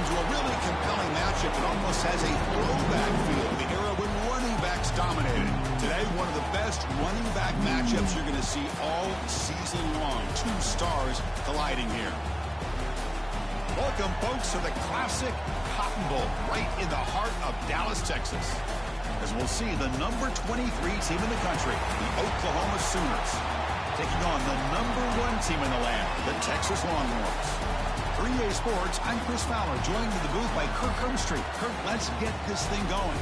into a really compelling matchup that almost has a throwback feel to the era when running backs dominated. Today, one of the best running back matchups you're going to see all season long. Two stars colliding here. Welcome, folks, to the classic Cotton Bowl right in the heart of Dallas, Texas. As we'll see the number 23 team in the country, the Oklahoma Sooners, taking on the number 1 team in the land, the Texas Longhorns. 3A Sports, I'm Chris Fowler, joined in the booth by Kirk Herbstreit. Kirk, let's get this thing going.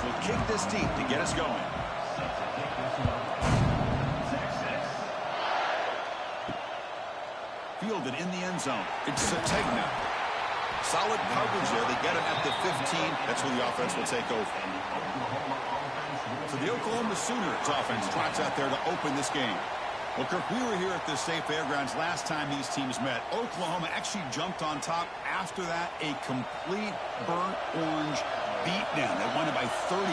Will kick this deep to get us going. Fielded in the end zone. It's Sategna. Solid coverage there. They get him at the 15. That's where the offense will take over. So the Oklahoma Sooners offense trots out there to open this game. Well, Kirk, we were here at the State Fairgrounds last time these teams met. Oklahoma actually jumped on top. After that, a complete burnt orange beatdown. They won it by 31.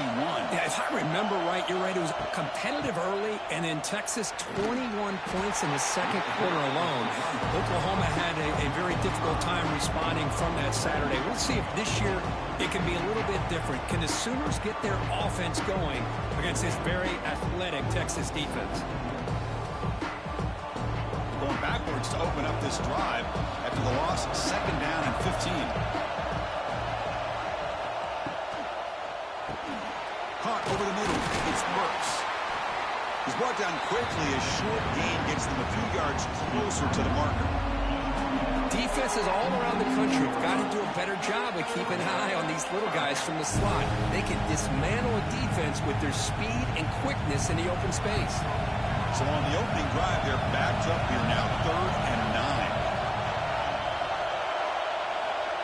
Yeah, if I remember right, you're right. It was competitive early, and then Texas 21 points in the second quarter alone. Oklahoma had a very difficult time responding from that Saturday. We'll see if this year it can be a little bit different. Can the Sooners get their offense going against this very athletic Texas defense? Going backwards to open up this drive after the loss, 2nd down and 15. Caught over the middle. It's Burks. He's brought down quickly. A short gain gets them a few yards closer to the marker. Defenses all around the country have got to do a better job of keeping an eye on these little guys from the slot. They can dismantle a defense with their speed and quickness in the open space. So on the opening drive, they're backed up here now, 3rd and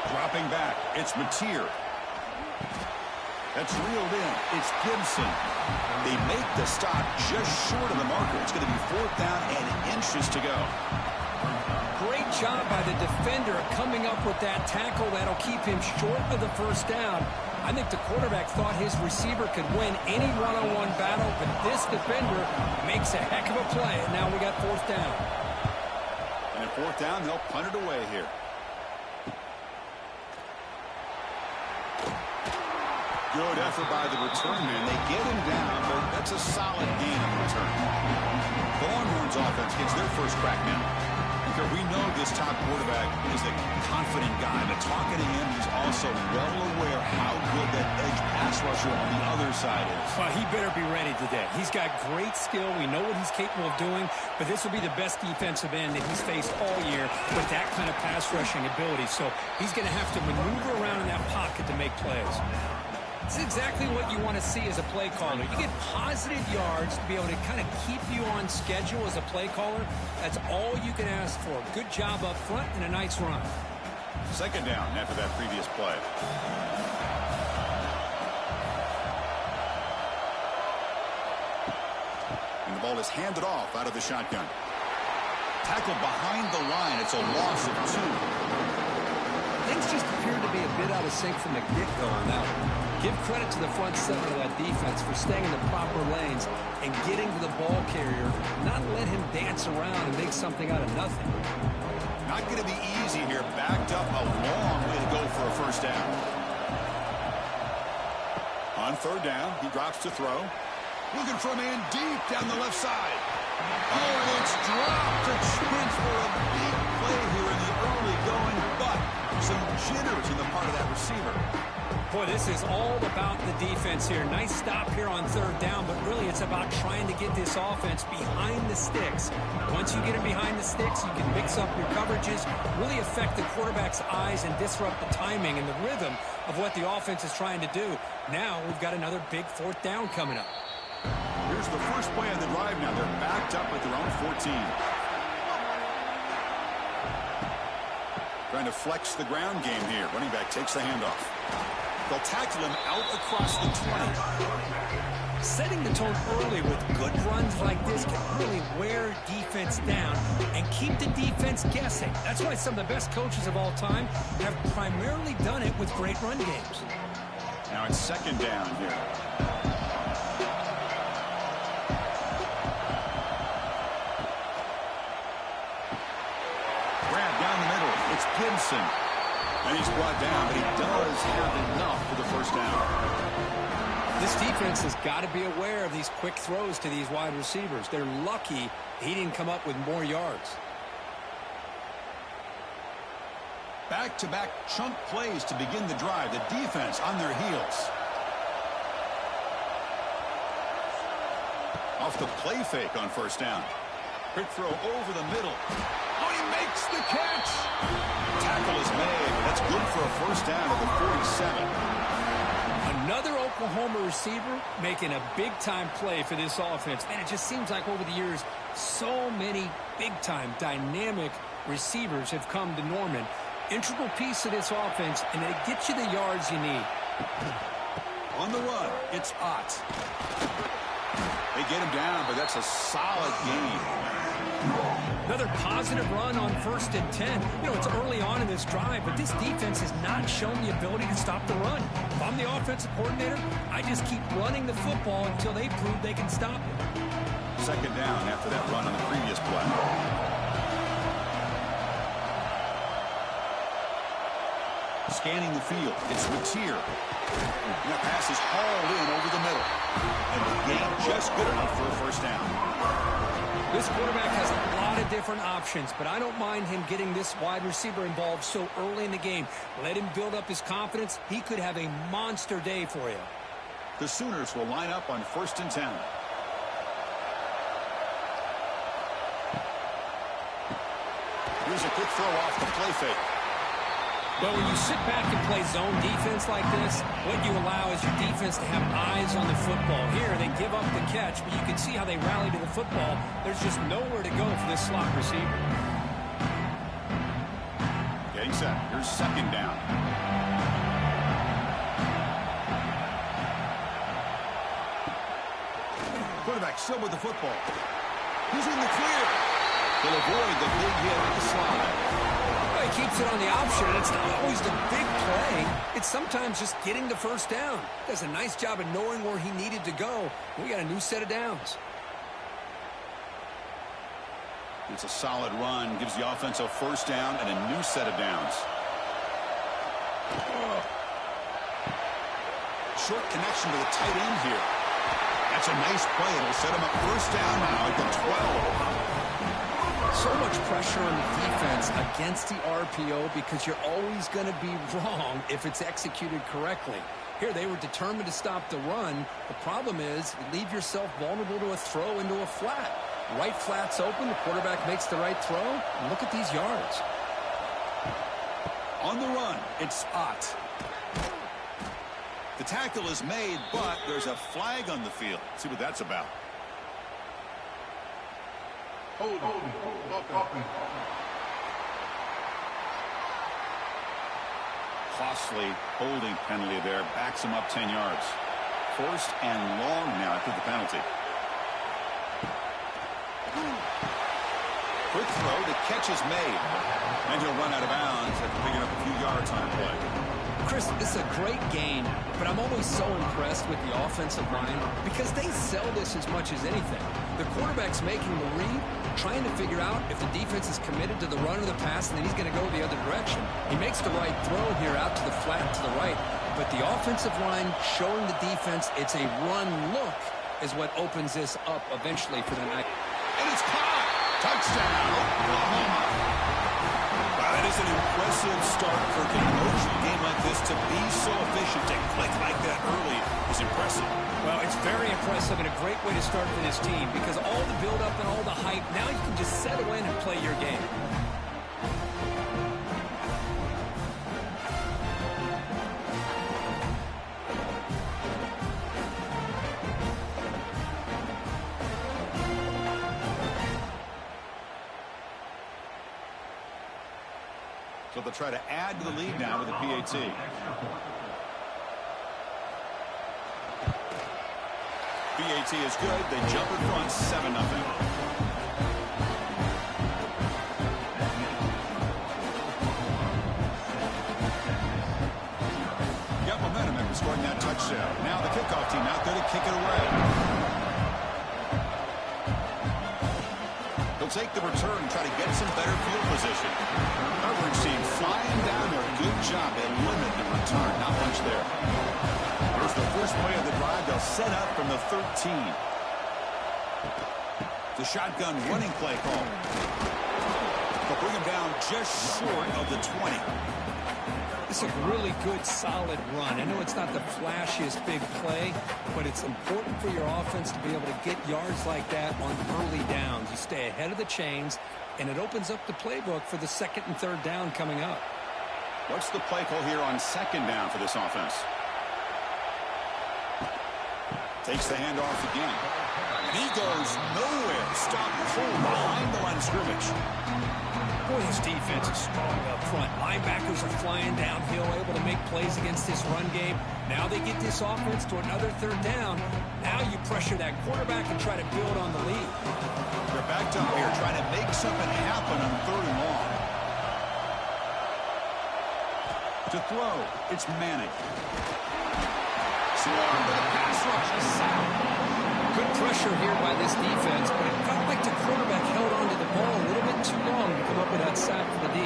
9. Dropping back, it's Mateer. That's reeled in. It's Gibson. They make the stop just short of the marker. It's going to be 4th down and inches to go. Great job by the defender coming up with that tackle that'll keep him short of the 1st down. I think the quarterback thought his receiver could win any one-on-one battle, but this defender makes a heck of a play, and now we got 4th down. And at 4th down, they'll punt it away here. Good effort by the return man. They get him down, but that's a solid gain on the return. The Longhorns offense gets their first crack now. We know this top quarterback is a confident guy, but talking to him, he's also well aware how good that edge pass rusher on the other side is. Well, he better be ready today. He's got great skill. We know what he's capable of doing, but this will be the best defensive end that he's faced all year with that kind of pass rushing ability. So he's going to have to maneuver around in that pocket to make plays. It's exactly what you want to see as a play caller. You get positive yards to be able to kind of keep you on schedule as a play caller. That's all you can ask for. Good job up front and a nice run. 2nd down after that previous play. And the ball is handed off out of the shotgun. Tackle behind the line. It's a loss of 2. Things just appear to be a bit out of sync from the get-go on that one. Give credit to the front 7 of that defense for staying in the proper lanes and getting to the ball carrier, not let him dance around and make something out of nothing. Not going to be easy here. Backed up a long way to go for a 1st down. On 3rd down, he drops to throw. Looking for a man deep down the left side. Oh, and it's dropped. A chance for a big play here in the early going, but some jitters in the part of that receiver. Boy, this is all about the defense here. Nice stop here on 3rd down, but really it's about trying to get this offense behind the sticks. Once you get it behind the sticks, you can mix up your coverages, really affect the quarterback's eyes and disrupt the timing and the rhythm of what the offense is trying to do. Now we've got another big 4th down coming up. Here's the first play on the drive now. They're backed up at their own 14. Trying to flex the ground game here. Running back takes the handoff. They'll tackle him out across the 20. Setting the tone early with good runs like this can really wear defense down and keep the defense guessing. That's why some of the best coaches of all time have primarily done it with great run games. Now it's second down here. Grab down the middle. It's Gibson. And he's brought down, but he does have enough for the first down. This defense has got to be aware of these quick throws to these wide receivers. They're lucky he didn't come up with more yards. Back-to-back chunk plays to begin the drive. The defense on their heels. Off the play fake on first down. Quick throw over the middle. Oh, he makes the catch. Tackle is made. That's good for a first down at the 47. Another Oklahoma receiver making a big-time play for this offense. Man, it just seems like over the years, so many big-time, dynamic receivers have come to Norman. Integral piece of this offense, and they get you the yards you need. On the run, it's Ott. They get him down, but that's a solid gain. Another positive run on 1st and 10. You know, it's early on in this drive, but this defense has not shown the ability to stop the run. If I'm the offensive coordinator, I just keep running the football until they prove they can stop it. Second down after that run on the previous play. Scanning the field, it's Mateer. And that pass is hauled in over the middle. And the gain just good enough for a first down. This quarterback has a lot of different options, but I don't mind him getting this wide receiver involved so early in the game. Let him build up his confidence. He could have a monster day for you. The Sooners will line up on 1st and 10. Here's a quick throw off the play fake. Well, when you sit back and play zone defense like this, what you allow is your defense to have eyes on the football. Here, they give up the catch, but you can see how they rally to the football. There's just nowhere to go for this slot receiver. Getting set. Here's second down. Quarterback still with the football. He's in the clear. He'll avoid the big hit at the slide. He keeps it on the option, and it's not always the big play. It's sometimes just getting the first down. Does a nice job of knowing where he needed to go. We got a new set of downs. It's a solid run. Gives the offense a first down and a new set of downs. Short connection to the tight end here. That's a nice play. It'll set him up first down now at the 12. So much pressure on the defense against the RPO because you're always going to be wrong if it's executed correctly. Here, they were determined to stop the run. The problem is you leave yourself vulnerable to a throw into a flat. Right flat's open. The quarterback makes the right throw. And look at these yards. On the run, it's Ott. The tackle is made, but there's a flag on the field. Let's see what that's about. Costly holding penalty there. Backs him up 10 yards. 1st and long now after the penalty. Quick throw. The catch is made. And he'll run out of bounds after picking up a few yards on the play. Chris, this is a great game, but I'm always so impressed with the offensive line because they sell this as much as anything. The quarterback's making the read, trying to figure out if the defense is committed to the run or the pass, and then he's going to go the other direction. He makes the right throw here out to the flat to the right, but the offensive line showing the defense it's a run look is what opens this up eventually for the night. And it's caught! Touchdown, Oklahoma! Wow, that is an impressive start for a emotional game like this. To be so efficient, to click like that early is impressive. Well, it's very impressive and a great way to start for this team because all the build-up and all the hype, now you can just settle in and play your game. So they'll try to add to the lead now with the PAT. BAT is good. They jump in front 7-0. Scoring that touchdown. Now the kickoff team out there to kick it away. He'll take the return and try to get some better field position. Coverage team flying down there. Good job. They limit the return. Not much there. Here's the first play of the drive. They'll set up from the 13. The shotgun running play call. They'll bring him down just short of the 20. It's a really good, solid run. I know it's not the flashiest big play, but it's important for your offense to be able to get yards like that on early downs. You stay ahead of the chains, and it opens up the playbook for the second and third down coming up. What's the play call here on second down for this offense? Takes the handoff again. And he goes nowhere. Stop cold behind the line of scrimmage. Boy, his defense is strong up front. Linebackers are flying downhill, able to make plays against this run game. Now they get this offense to another third down. Now you pressure that quarterback and try to build on the lead. They're backed up here trying to make something happen on third and long. To throw, it's Manning. Swarmed with a pass rush. A sack. Good pressure here by this defense, but it felt like the quarterback held onto the ball a little bit too long to come up with that sack for the D.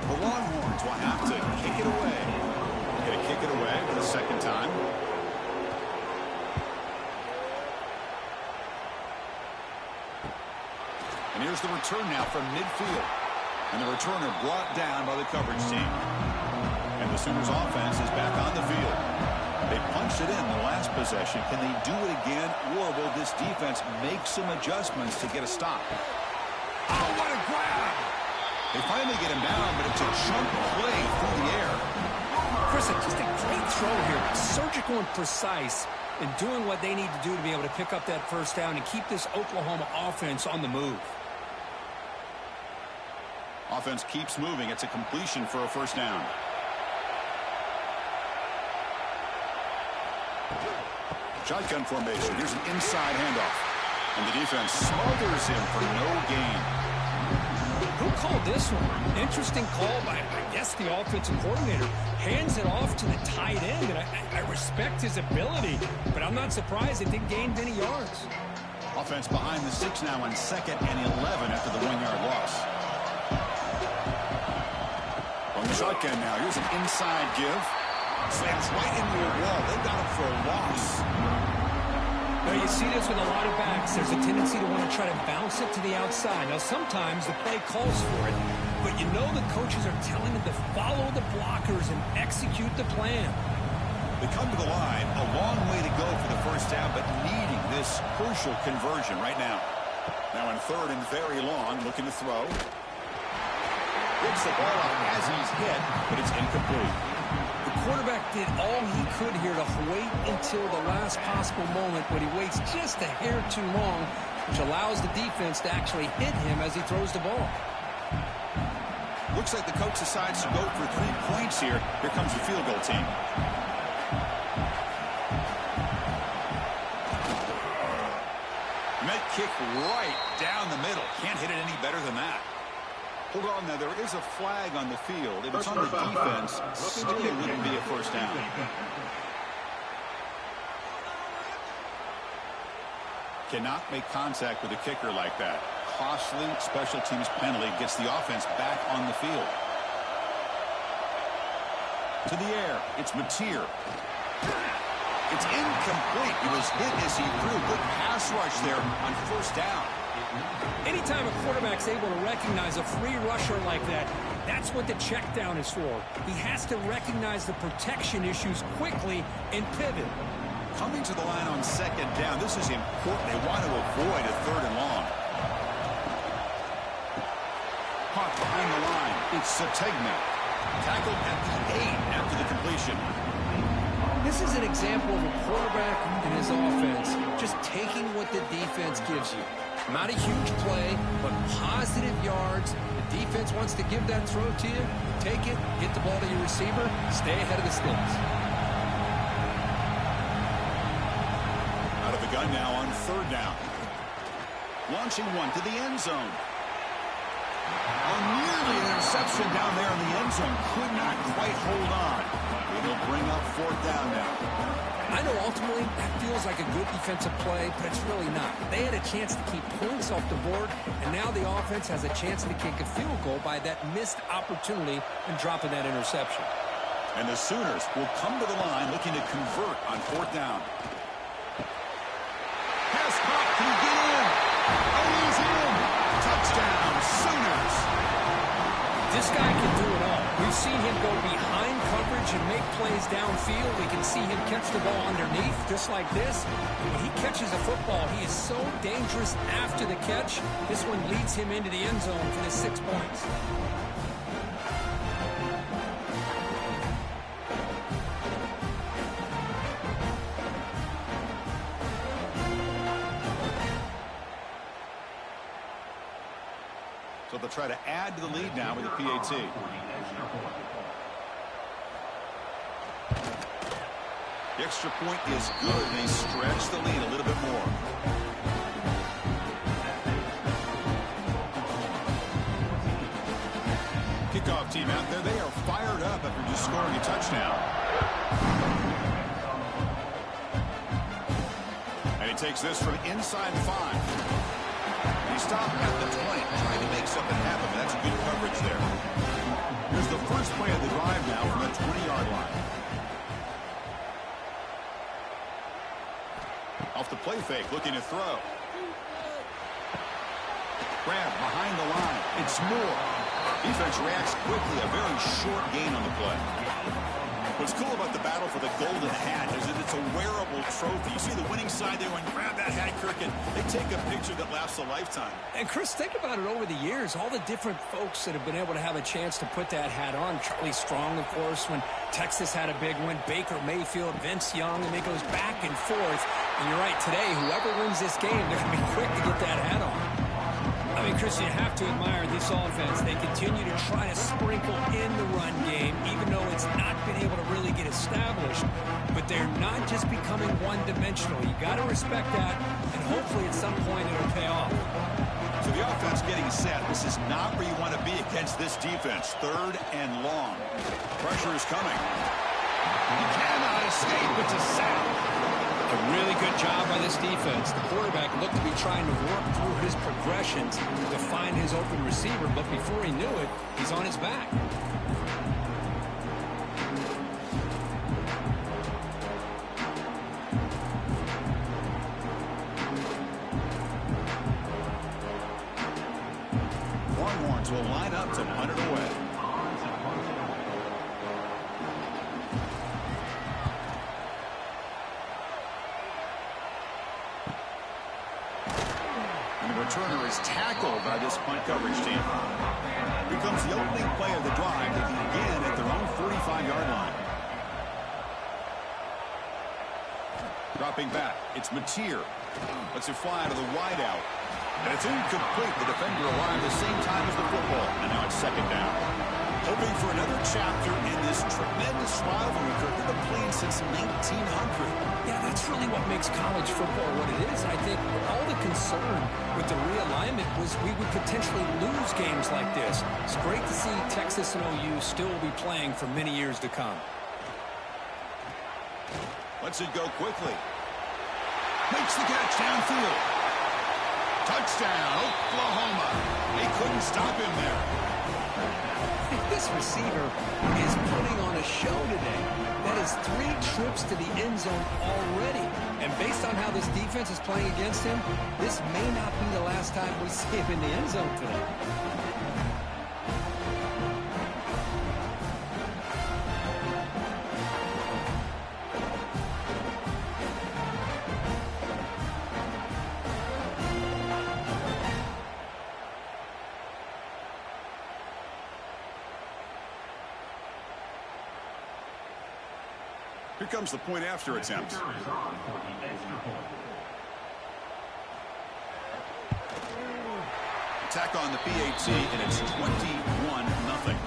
The Longhorns will have to kick it away. They're going to kick it away for the second time. And here's the return now from midfield. And the returner brought down by the coverage team. And the Sooners offense is back on the field. They punched it in the last possession. Can they do it again, or will this defense make some adjustments to get a stop? Oh, what a grab! They finally get him down, but it's a chunk play through the air. Chris, just a great throw here. Surgical and precise in doing what they need to do to be able to pick up that first down and keep this Oklahoma offense on the move. Offense keeps moving. It's a completion for a first down. Shotgun formation. Here's an inside handoff. And the defense smothers him for no gain. Who called this one? Interesting call by, I guess, the offensive coordinator. Hands it off to the tight end, and I respect his ability, but I'm not surprised it didn't gain many yards. Offense behind the 6 now on 2nd and 11 after the 1-yard loss. On the shotgun now, here's an inside give. Slams right into a wall. They got him for a loss. Now you see this with a lot of backs. There's a tendency to want to try to bounce it to the outside. Now sometimes the play calls for it, but you know the coaches are telling them to follow the blockers and execute the plan. They come to the line, a long way to go for the first down, but needing this crucial conversion right now. Now in 3rd and very long, looking to throw. Gets the ball out as he's hit, but it's incomplete. The quarterback did all he could here to wait until the last possible moment, but he waits just a hair too long, which allows the defense to actually hit him as he throws the ball. Looks like the coach decides to go for 3 points here. Here comes the field goal team. Met kick right down the middle. Can't hit it any better than that. Hold on now, there is a flag on the field. If it's on the defense, still it wouldn't be a first down. Cannot make contact with a kicker like that. Costly special teams penalty gets the offense back on the field. To the air, it's Mateer. It's incomplete. He was hit as he threw. Good pass rush there on first down. Anytime a quarterback's able to recognize a free rusher like that, that's what the check down is for. He has to recognize the protection issues quickly and pivot. Coming to the line on 2nd down, this is important. They want to avoid a 3rd and long. Caught behind the line. It's Sategna. Tackled at the 8 after the completion. This is an example of a quarterback and his offense just taking what the defense gives you. Not a huge play, but positive yards. The defense wants to give that throw to you. Take it, get the ball to your receiver, stay ahead of the sticks. Out of the gun now on third down. Launching one to the end zone. Nearly an interception down there in the end zone. Could not quite hold on. It'll bring up fourth down now. I know ultimately that feels like a good defensive play, but it's really not. They had a chance to keep points off the board, and now the offense has a chance to kick a field goal by that missed opportunity and dropping that interception. And the Sooners will come to the line looking to convert on fourth down. Pass caught. Can he get in? And he's in. Touchdown, Sooners. This guy can do it all. We've seen him go behind coverage and make plays downfield. We can see him catch the ball underneath, just like this. When he catches a football, he is so dangerous after the catch. This one leads him into the end zone for the 6 points. So they'll try to add to the lead now with the PAT. The extra point is good. They stretch the lead a little bit more. Kickoff team out there. They are fired up after just scoring a touchdown. And he takes this from inside 5. He stopped at the 20, trying to make something happen. But that's good coverage there. Here's the first play of the drive now from the 20-yard line. Off the play fake, looking to throw. Grab behind the line. It's Moore. Defense reacts quickly. A very short gain on the play. What's cool about the battle for the golden hat is that it's a wearable trophy. You see the winning side there when grab that hat, Kirk, and they take a picture that lasts a lifetime. And, Chris, think about it over the years. All the different folks that have been able to have a chance to put that hat on. Charlie Strong, of course, when Texas had a big win. Baker Mayfield, Vince Young, and it goes back and forth. And you're right, today, whoever wins this game, they're going to be quick to get that hat on. I mean, Chris, you have to admire this offense. They continue to try to sprinkle in the run game, even though it's not been able to really get established. But they're not just becoming one-dimensional. You got to respect that, and hopefully at some point it'll pay off. So the offense getting set. This is not where you want to be against this defense. Third and long. Pressure is coming. He cannot escape. It's a sack. A really good job by this defense. The quarterback looked to be trying to work through his progressions to find his open receiver, but before he knew it, he's on his back. Longhorns will line up to punt it away. Returner is tackled by this punt coverage team. Here comes the opening play of the drive. They begin at their own 45-yard line. Dropping back, it's Mateer. Lets it fly to the wideout. And it's incomplete. The defender arrived the same time as the football. And now it's second down. Hoping for another chapter in this tremendous rivalry. They've been playing since 1900. Yeah, that's really what makes college football what it is. I think all the concern with the realignment was we would potentially lose games like this. It's great to see Texas and OU still be playing for many years to come. Lets it go quickly. Makes the catch downfield. Touchdown, Oklahoma. They couldn't stop him there. This receiver is putting on a show today. That is 3 trips to the end zone already. And based on how this defense is playing against him, this may not be the last time we see him in the end zone today. Here comes the point after attempt. Attack on the PAT, and it's 21-0.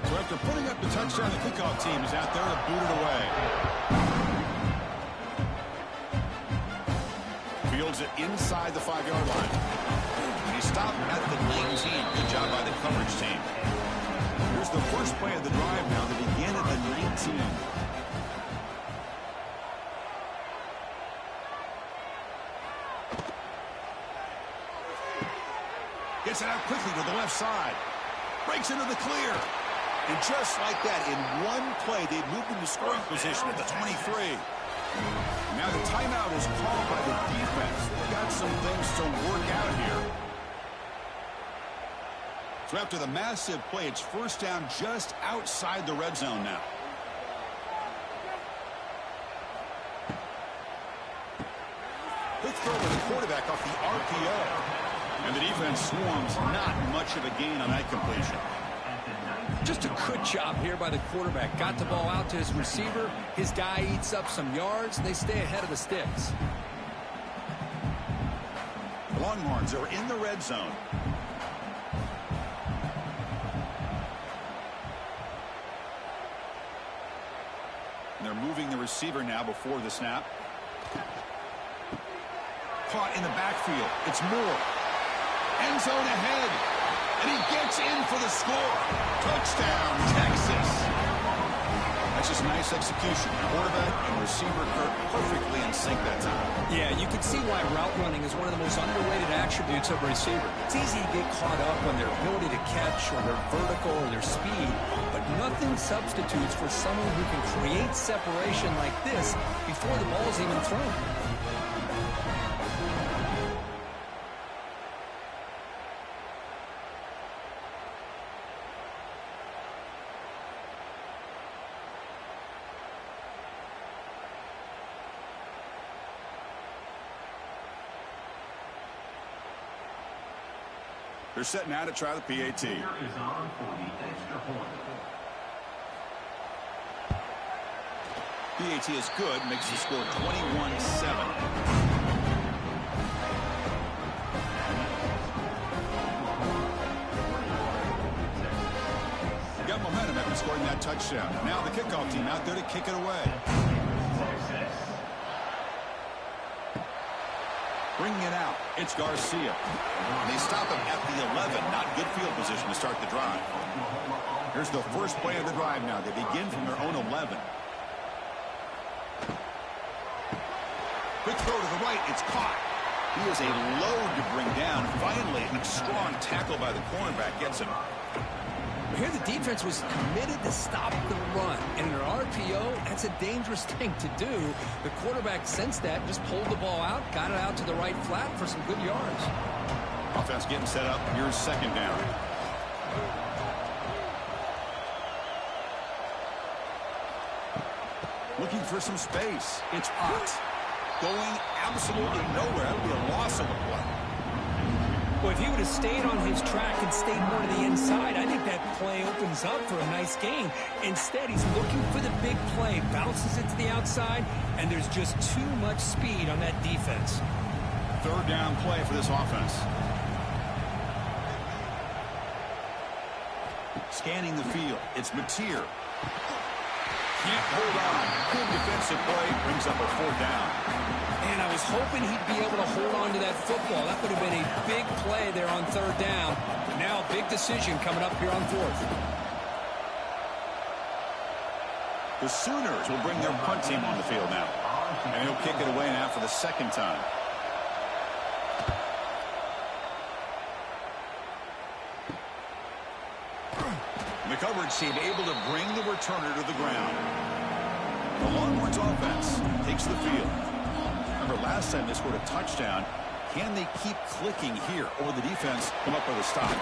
So after putting up the touchdown, the kickoff team is out there to boot it away. Fields it inside the 5-yard line. And he stopped at the 19. Good job by the coverage team. Here's the first play of the drive now to begin at the 19. Gets it out quickly to the left side. Breaks into the clear. And just like that, in one play, they've moved into scoring position at the 23. Now the timeout is called by the defense. They've got some things to work out here. So after the massive play, it's first down just outside the red zone now. Quick throw to the quarterback off the RPO. And the defense swarms, not much of a gain on that completion. Just a good job here by the quarterback. Got the ball out to his receiver. His guy eats up some yards, and they stay ahead of the sticks. The Longhorns are in the red zone. And they're moving the receiver now before the snap. Caught in the backfield. It's Moore. End zone ahead. And he gets in for the score. Touchdown, Texas. That's just nice execution. Quarterback and receiver perfectly in sync that time. Yeah, you can see why route running is one of the most underrated attributes of a receiver. It's easy to get caught up on their ability to catch or their vertical or their speed, but nothing substitutes for someone who can create separation like this before the ball's even thrown. They're setting out to try the PAT. PAT is good, makes the score 21-7. Got momentum after scoring that touchdown. Now the kickoff team out there to kick it away. Bringing it out, it's Garcia. And they stop him at the 11. Not good field position to start the drive. Here's the first play of the drive now. They begin from their own 11. Quick throw to the right, it's caught. He is a load to bring down. Finally, a strong tackle by the cornerback gets him. Here the defense was committed to stop the run. And in an RPO, that's a dangerous thing to do. The quarterback sensed that, just pulled the ball out, got it out to the right flat for some good yards. Offense getting set up. Here's second down. Looking for some space. It's Potts. Going absolutely nowhere. That would be a loss of a play. Well, if he would have stayed on his track and stayed more to the inside, I think that play opens up for a nice gain. Instead, he's looking for the big play, bounces it to the outside, and there's just too much speed on that defense. Third down play for this offense. Scanning the field. It's Mateer. Can't hold on. Good defensive play. Brings up a fourth down. And I was hoping he'd be able to hold on to that football. That would have been a big play there on third down. Now a big decision coming up here on fourth. The Sooners will bring their punt team on the field now. And he'll kick it away now for the second time. And the coverage team able to bring the returner to the ground. The Longhorns offense takes the field. Remember, last time they scored a touchdown. Can they keep clicking here, or the defense come up with a stop?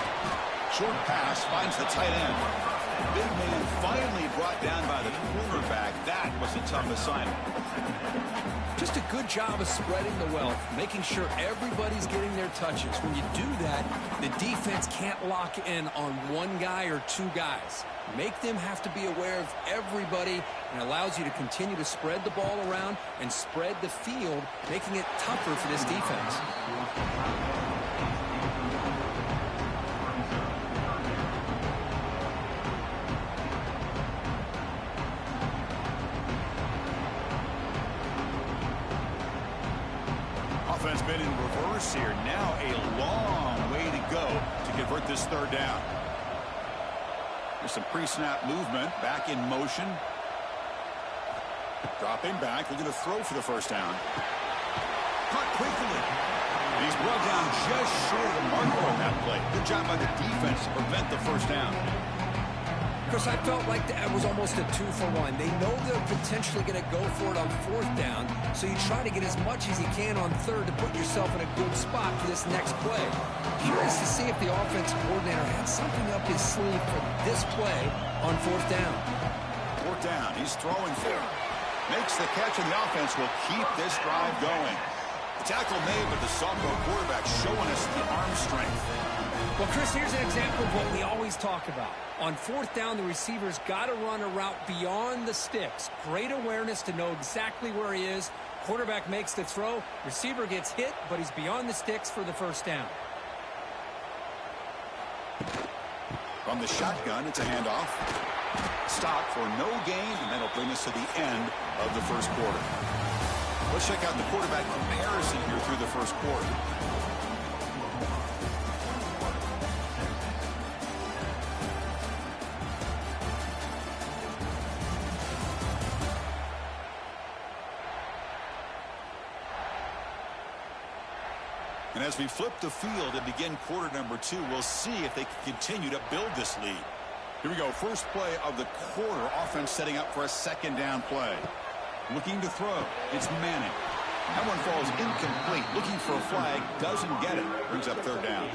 Short pass finds the tight end. Big man finally brought down by the cornerback. That was a tough assignment. Just a good job of spreading the wealth, making sure everybody's getting their touches. When you do that, the defense can't lock in on one guy or two guys. Make them have to be aware of everybody, and allows you to continue to spread the ball around and spread the field, making it tougher for this defense. Offense been in reverse here. Now a long way to go to convert this third down. There's some pre-snap movement. Back in motion. Dropping back. Looking to throw for the first down. Caught quickly. He's brought down just short of the marker on that play. Good job by the defense to prevent the first down. Chris, I felt like that was almost a 2-for-1. They know they're potentially going to go for it on fourth down, so you try to get as much as you can on third to put yourself in a good spot for this next play. Curious to see if the offensive coordinator had something up his sleeve for this play on fourth down. Fourth down. He's throwing for it. Makes the catch, and the offense will keep this drive going. The tackle made, but the sophomore quarterback showing us the arm strength. Well, Chris, here's an example of what we always talk about. On fourth down, the receiver's got to run a route beyond the sticks. Great awareness to know exactly where he is. Quarterback makes the throw. Receiver gets hit, but he's beyond the sticks for the first down. From the shotgun, it's a handoff. Stop for no gain, and that'll bring us to the end of the first quarter. Let's check out the quarterback comparison here through the first quarter. And as we flip the field and begin quarter number 2, we'll see if they can continue to build this lead. Here we go. First play of the quarter. Offense setting up for a second down play. Looking to throw. It's Manning. That one falls incomplete. Looking for a flag. Doesn't get it. Brings up third down.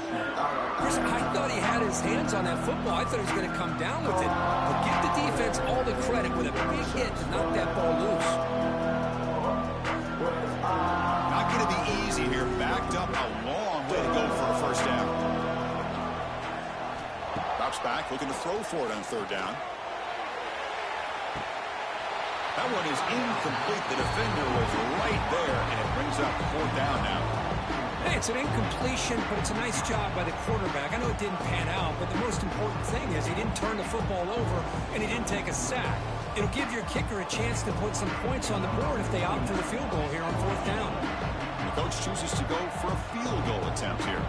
Chris, I thought he had his hands on that football. I thought he was going to come down with it. But give the defense all the credit with a big hit to knock that ball loose. Not going to be easy here. Backed up a long way to go for a first down. Drops back, looking to throw for it on third down. That one is incomplete. The defender was right there, and it brings up fourth down now. Hey, it's an incompletion, but it's a nice job by the quarterback. I know it didn't pan out, but the most important thing is he didn't turn the football over, and he didn't take a sack. It'll give your kicker a chance to put some points on the board if they opt for the field goal here on fourth down. The coach chooses to go for a field goal attempt here.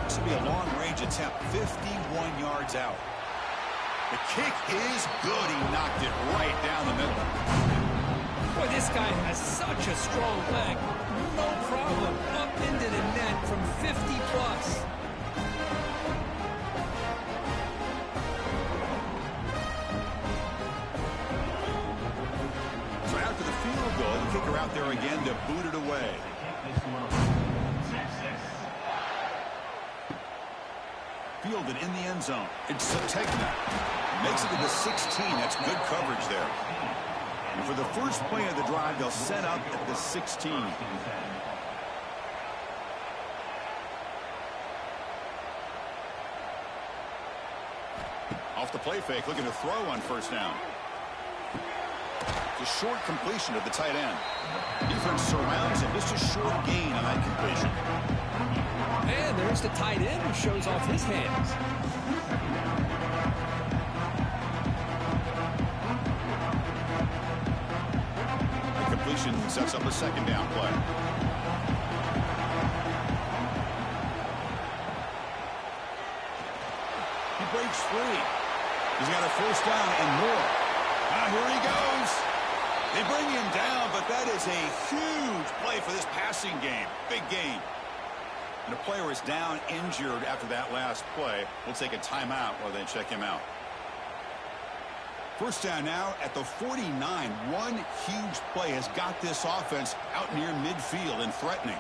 This will be a long-range attempt, 51 yards out. The kick is good. He knocked it right down the middle. Boy, this guy has such a strong leg. No problem. Up into the net from 50-plus. So after the field goal, the kicker out there again to boot it away. Fielded in the end zone. It's Sategna. Makes it to the 16. That's good coverage there. And for the first play of the drive, they'll set up at the 16. Off the play fake, looking to throw on first down. It's a short completion to the tight end. Defense surrounds him. Just a short gain on that completion. And there's the tight end who shows off his hands. That completion sets up a second down play. He breaks free. He's got a first down and more. Here he goes. They bring him down, but that is a huge play for this passing game. Big gain. And the player is down injured after that last play. We'll take a timeout while they check him out. First down now at the 49. One huge play has got this offense out near midfield and threatening.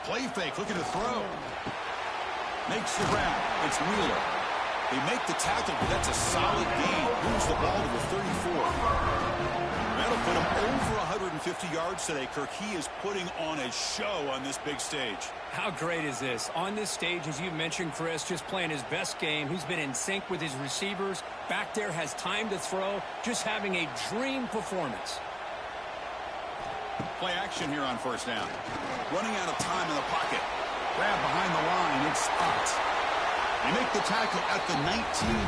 Play fake, looking to throw. Makes the grab. It's Wheeler. They make the tackle, but that's a solid gain. Moves the ball to the 34. That'll put him over 150 yards today, Kirk. He is putting on a show on this big stage. How great is this? On this stage, as you mentioned, Chris, just playing his best game. He's been in sync with his receivers. Back there, has time to throw. Just having a dream performance. Play action here on first down. Running out of time in the pocket. Grab behind the line. It's stopped. They make the tackle at the 19,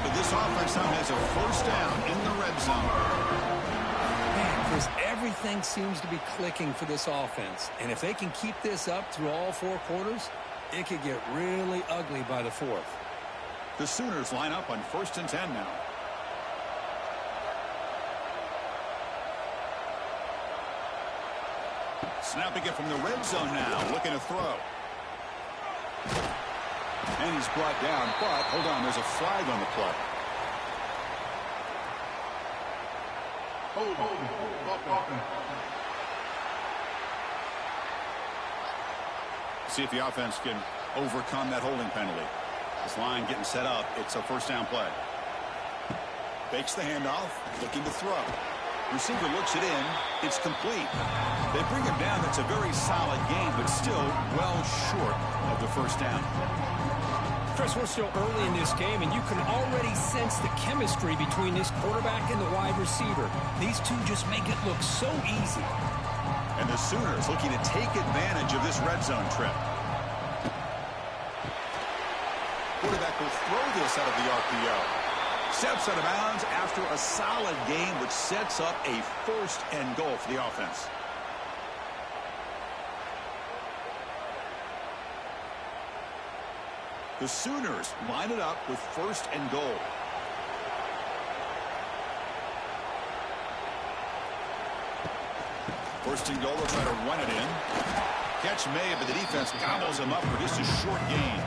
but this offense now has a first down in the red zone. Man, Chris, everything seems to be clicking for this offense. And if they can keep this up through all 4 quarters, it could get really ugly by the 4th. The Sooners line up on 1st and 10 now. Snapping it from the red zone now, looking to throw. And he's brought down, but hold on, there's a flag on the play. See if the offense can overcome that holding penalty. This line getting set up. It's a first down play. Fakes the handoff, looking to throw. Receiver looks it in. It's complete. They bring him down. That's a very solid game, but still well short of the first down. Chris, we're still early in this game, and you can already sense the chemistry between this quarterback and the wide receiver. These two just make it look so easy. And the Sooners looking to take advantage of this red zone trip. Quarterback will throw this out of the RPO. Steps out of bounds after a solid game, which sets up a first and goal for the offense. The Sooners line it up with 1st and goal. First and goal, they'll try to run it in. Catch made, but the defense gobbles him up for just a short gain.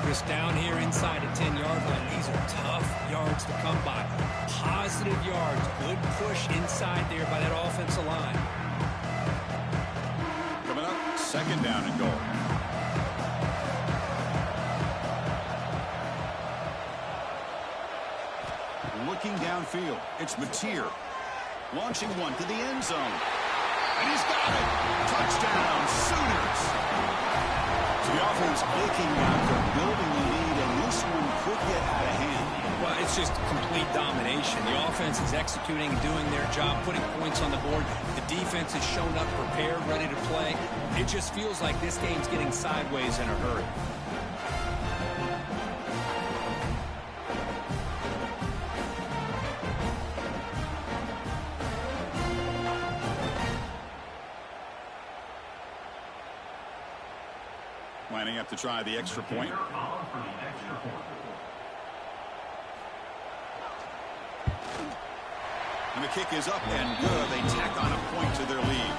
Chris, down here inside the 10-yard line, these are tough yards to come by. Positive yards, good push inside there by that offensive line. Coming up, 2nd down and goal. Looking downfield, it's Mateer. Launching one to the end zone. And he's got it. Touchdown, Sooners. So the offense making out, they're building the lead, and this one could get out of hand. Well, it's just complete domination. The offense is executing and doing their job, putting points on the board. The defense has shown up prepared, ready to play. It just feels like this game's getting sideways in a hurry. Lining up to try the extra point. And the kick is up and good. They tack on a point to their lead.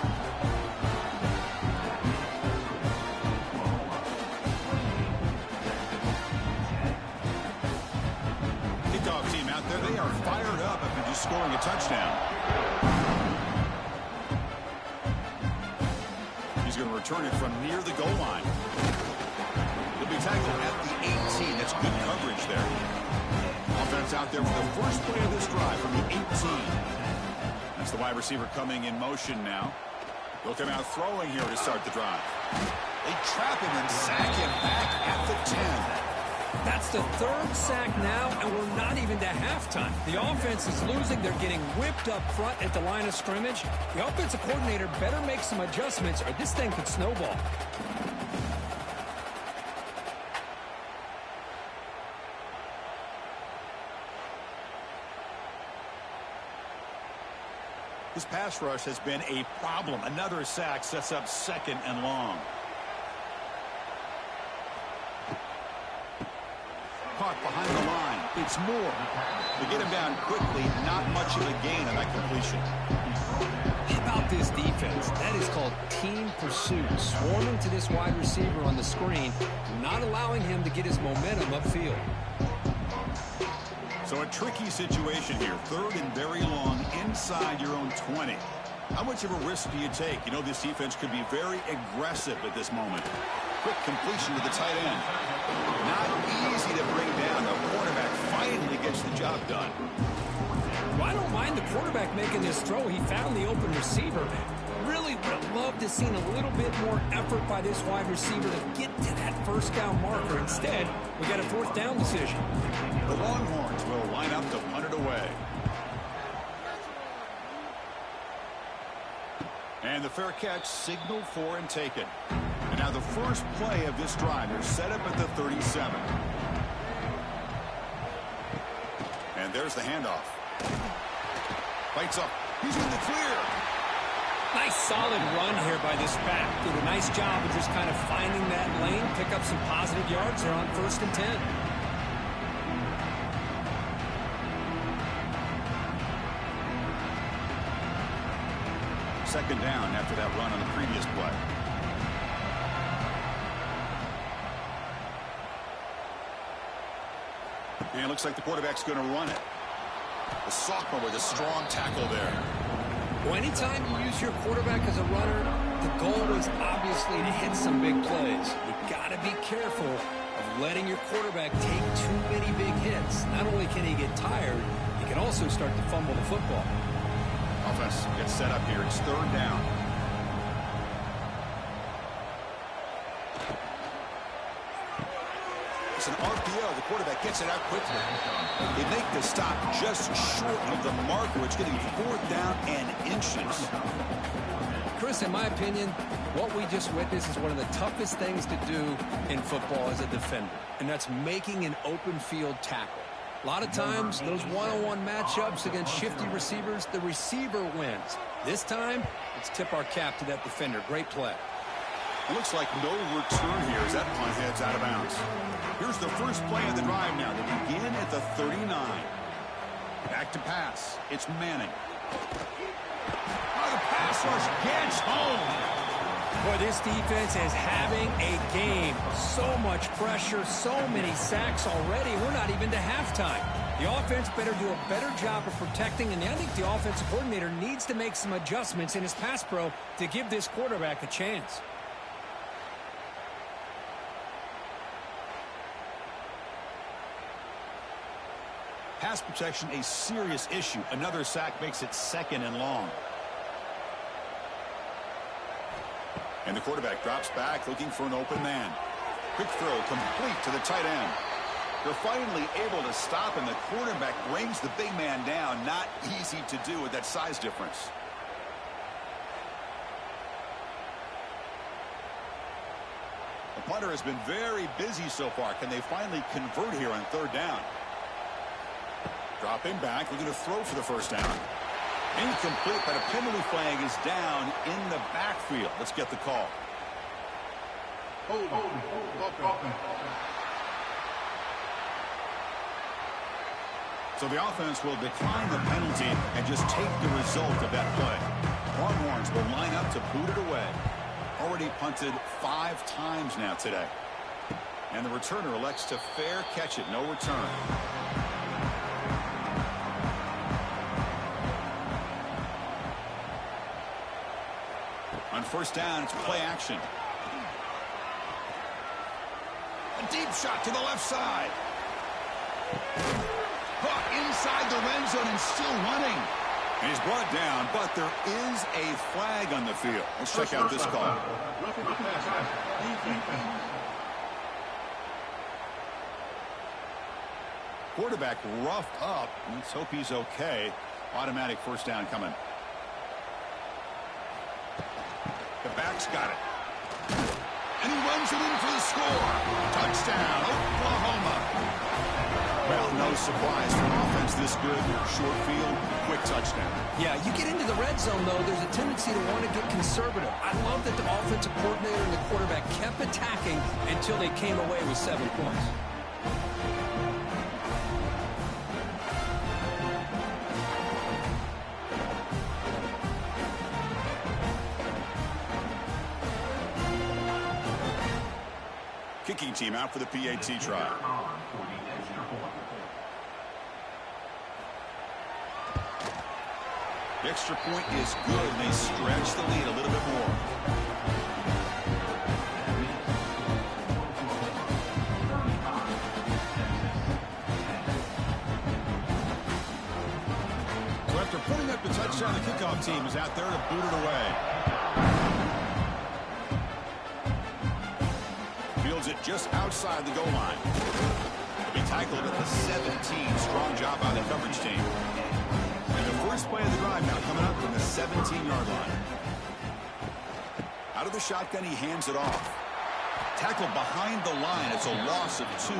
Kickoff team out there, they are fired up after just scoring a touchdown. He's going to return it from near the goal line. He'll be tackled at the 18. That's good coverage there. Offense out there for the first play of this drive from the 18. That's the wide receiver coming in motion now. He'll come out throwing here to start the drive. They trap him and sack him back at the 10. That's the 3rd sack now, and we're not even to halftime. The offense is losing. They're getting whipped up front at the line of scrimmage. The offensive coordinator better make some adjustments, or this thing could snowball. This pass rush has been a problem. Another sack sets up 2nd and long. Caught behind the line. It's Moore. They get him down quickly. Not much of a gain on that completion. How about this defense? That is called team pursuit. Swarming to this wide receiver on the screen, not allowing him to get his momentum upfield. So a tricky situation here. 3rd and very long inside your own 20. How much of a risk do you take? You know this defense could be very aggressive at this moment. Quick completion to the tight end. Not easy to bring down. The quarterback finally gets the job done. Well, I don't mind the quarterback making this throw. He found the open receiver. Really would have loved to seen a little bit more effort by this wide receiver to get to that first down marker. Instead, we got a fourth down decision. The Longhorns will line up to punt it away. And the fair catch signaled for and taken. And now the first play of this drive is set up at the 37. And there's the handoff. Fights up. He's in the clear. Nice solid run here by this back. Did a nice job of just kind of finding that lane, pick up some positive yards there on 1st and 10. Second down after that run on the previous play. And it looks like the quarterback's going to run it. The sophomore with a strong tackle there. Well, anytime you use your quarterback as a runner, the goal is obviously to hit some big plays. You got to be careful of letting your quarterback take too many big hits. Not only can he get tired, he can also start to fumble the football. Offense gets set up here. It's third down. It's an RPO. The quarterback gets it out quickly. They make the stop just short of the marker. It's getting fourth down and inches. Chris, in my opinion, what we just witnessed is one of the toughest things to do in football as a defender, and that's making an open field tackle. A lot of times, those one-on-one matchups against shifty receivers, the receiver wins. This time, let's tip our cap to that defender. Great play. It looks like no return here as that punt heads out of bounds. Here's the first play of the drive now. They begin at the 39. Back to pass. It's Manning. Oh, the pass rush gets home. Boy, this defense is having a game. So much pressure, so many sacks already. We're not even to halftime. The offense better do a better job of protecting, and I think the offensive coordinator needs to make some adjustments in his pass pro to give this quarterback a chance. Pass protection, a serious issue. Another sack makes it 2nd and long. And the quarterback drops back looking for an open man. Quick throw complete to the tight end. They're finally able to stop, and the quarterback brings the big man down. Not easy to do with that size difference. The punter has been very busy so far. Can they finally convert here on third down? Dropping back, looking to throw for the first down. Incomplete, but a penalty flag is down in the backfield. Let's get the call. So the offense will decline the penalty and just take the result of that play. Longhorns will line up to boot it away. Already punted 5 times now today. And the returner elects to fair catch it. No return. On first down, it's play action. A deep shot to the left side. Caught inside the red zone and still running. And he's brought down, but there is a flag on the field. Let's check out this call. Quarterback roughed up. Let's hope he's okay. Automatic first down coming. The back's got it. And he runs it in for the score. Touchdown, Oklahoma. Well, no surprise for an offense this good. Short field, quick touchdown. Yeah, you get into the red zone, though, there's a tendency to want to get conservative. I love that the offensive coordinator and the quarterback kept attacking until they came away with 7 points. Kicking team out for the PAT try. The extra point is good, and they stretch the lead a little bit more. Now the kickoff team is out there to boot it away. Fields it just outside the goal line. He'll be tackled at the 17. Strong job by the coverage team. And the first play of the drive now coming up from the 17-yard line. Out of the shotgun, he hands it off. Tackled behind the line. It's a loss of 2.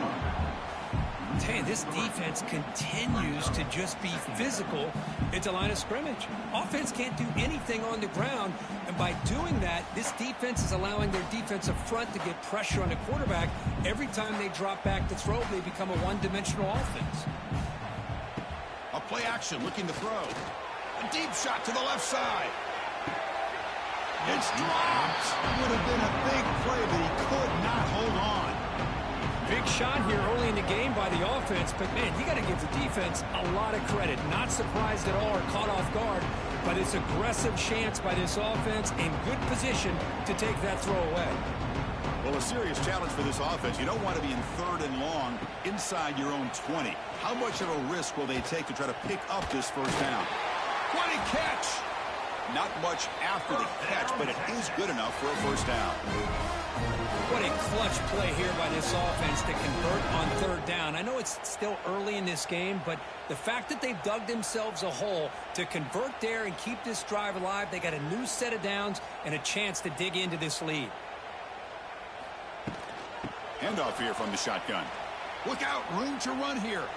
Hey, this defense continues to just be physical at the line of scrimmage. Offense can't do anything on the ground, and by doing that, this defense is allowing their defensive front to get pressure on the quarterback. Every time they drop back to throw, they become a one-dimensional offense. A play action looking to throw. A deep shot to the left side. It's dropped. Would have been a big play, but he could not hold on. Big shot here early in the game by the offense, but, man, you got to give the defense a lot of credit. Not surprised at all or caught off guard, but it's aggressive chance by this offense in good position to take that throw away. Well, a serious challenge for this offense. You don't want to be in 3rd and long inside your own 20. How much of a risk will they take to try to pick up this first down? 20 catch! Not much after the catch, but it is good enough for a first down. What a clutch play here by this offense to convert on 3rd down. I know it's still early in this game, but the fact that they've dug themselves a hole to convert there and keep this drive alive, they got a new set of downs and a chance to dig into this lead. Handoff here from the shotgun. Look out, room to run here.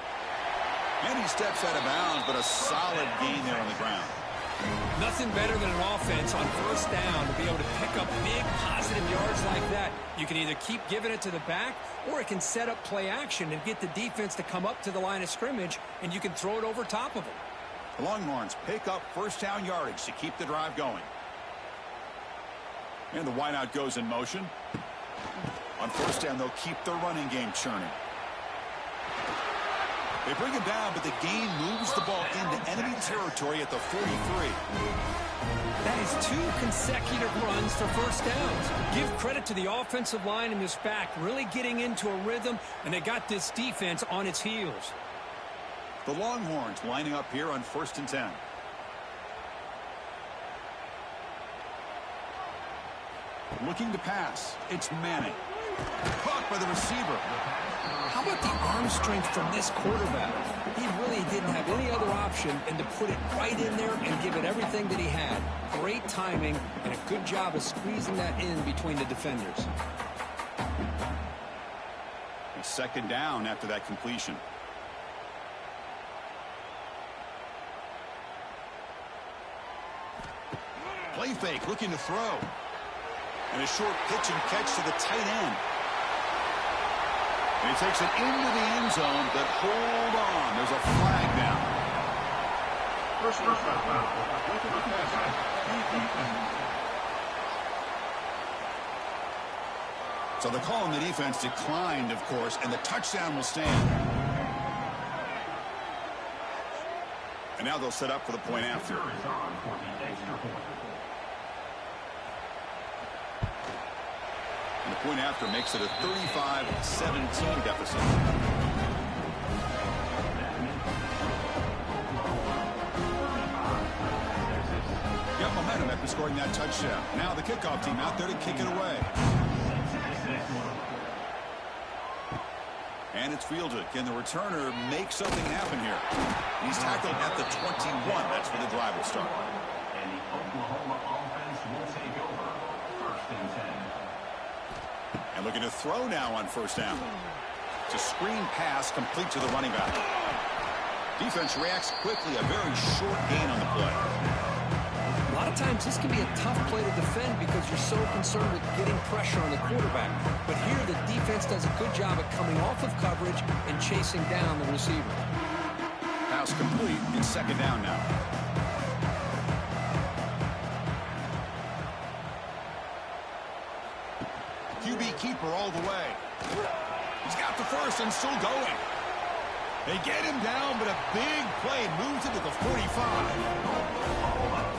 And he steps out of bounds, but a solid gain there on the ground. Nothing better than an offense on 1st down to be able to pick up big positive yards like that. You can either keep giving it to the back, or it can set up play action and get the defense to come up to the line of scrimmage, and you can throw it over top of them. The Longhorns pick up first down yardage to keep the drive going. And the wideout goes in motion. On first down, they'll keep their running game churning. They bring him down, but the gain moves the ball into enemy territory at the 43. That is 2 consecutive runs for first downs. Give credit to the offensive line and this back really getting into a rhythm, and they got this defense on its heels. The Longhorns lining up here on 1st and 10. Looking to pass. It's Manning. Caught by the receiver. How about the arm strength from this quarterback? He really didn't have any other option than to put it right in there and give it everything that he had. Great timing and a good job of squeezing that in between the defenders. A 2nd down after that completion. Play fake, looking to throw. And a short pitch and catch to the tight end. And he takes it into the end zone, but hold on. There's a flag down. So the call on the defense declined, of course, and the touchdown will stand. And now they'll set up for the point after. And the point after makes it a 35-17 deficit. Got momentum after scoring that touchdown. Now the kickoff team out there to kick it away. And it's fielded. Can the returner make something happen here? He's tackled at the 21. That's where the drive will start. And the Oklahoma offense will take over 1st and 10. And looking to throw now on 1st down. It's a screen pass complete to the running back. Defense reacts quickly. A very short gain on the play. A lot of times this can be a tough play to defend because you're so concerned with getting pressure on the quarterback. But here the defense does a good job at coming off of coverage and chasing down the receiver. Pass complete. It's 2nd down now. QB keeper all the way. He's got the first and still going. They get him down, but a big play moves it to the 45.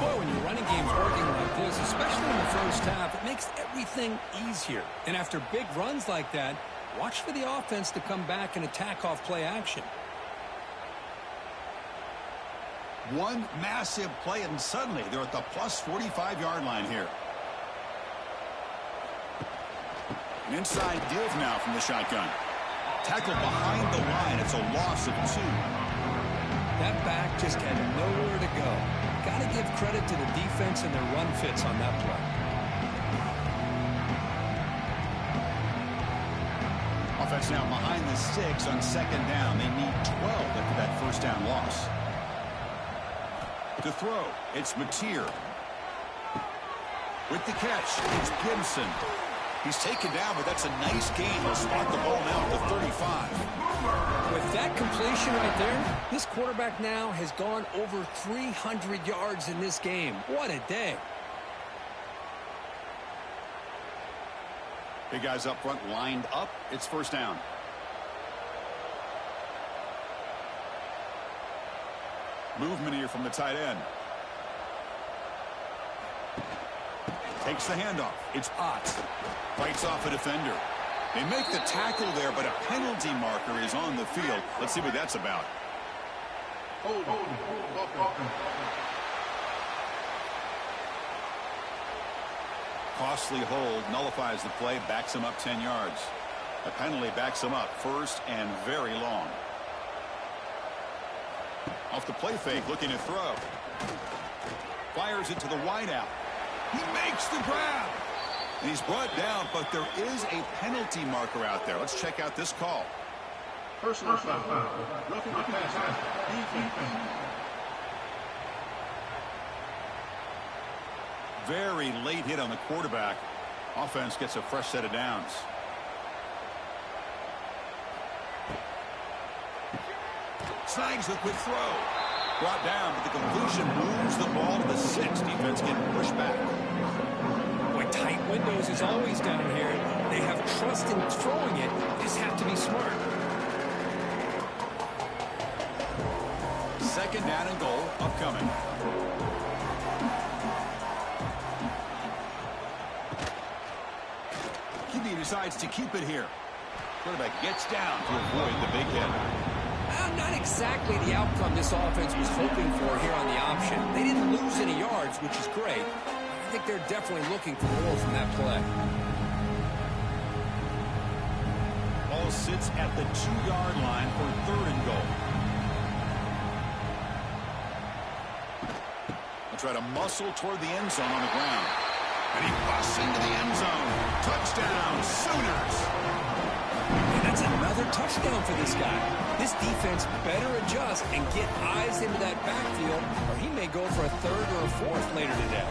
Boy, when your running game's working like this, especially in the first half, it makes everything easier. And after big runs like that, watch for the offense to come back and attack off play action. One massive play, and suddenly they're at the plus 45-yard line here. An inside deal now from the shotgun. Tackle behind the line. It's a loss of 2. That back just had nowhere to go. Got to give credit to the defense and their run fits on that play. Offense now behind the 6 on second down. They need 12 after that first down loss. To throw, it's Mateer. With the catch, it's Gibson. He's taken down, but that's a nice gain. He'll spot the ball now at the 35. With that completion right there, this quarterback now has gone over 300 yards in this game. What a day. Big guys up front lined up. It's first down. Movement here from the tight end. Takes the handoff. It's Ott. Fights off a defender. They make the tackle there, but a penalty marker is on the field. Let's see what that's about. Costly hold, nullifies the play, backs him up 10 yards. A penalty backs him up, first and very long. Off the play fake, looking to throw. Fires it to the wideout. He makes the grab. And he's brought down, but there is a penalty marker out there. Let's check out this call. Personal foul. Roughing the pass. Very late hit on the quarterback. Offense gets a fresh set of downs. Snags the quick throw. Brought down, but the completion moves the ball to the 6. Defense getting pushed back. Boy, tight windows is always down here. They have trust in throwing it. Just have to be smart. Second down and goal upcoming. QB decides to keep it here. Quarterback gets down to avoid the big hit. Not exactly the outcome this offense was hoping for here on the option. They didn't lose any yards, which is great. I think they're definitely looking for more from that play. Ball sits at the 2-yard line for third and goal. They'll try to muscle toward the end zone on the ground. And he busts into the end zone. Touchdown, Sooners! And that's another touchdown for this guy. This defense better adjust and get eyes into that backfield, or he may go for a third or a fourth later today.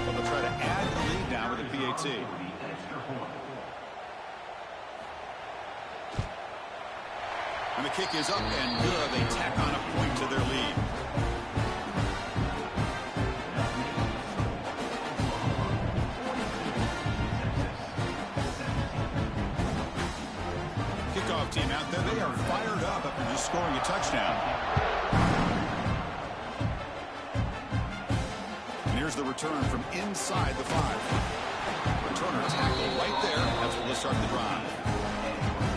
Well, they'll try to add the lead now with a PAT. And the kick is up and good. They tack on a point to their lead. Kickoff team out there. They are fired up after just scoring a touchdown. And here's the return from inside the 5. Returner tackle right there. That's where they'll start the drive.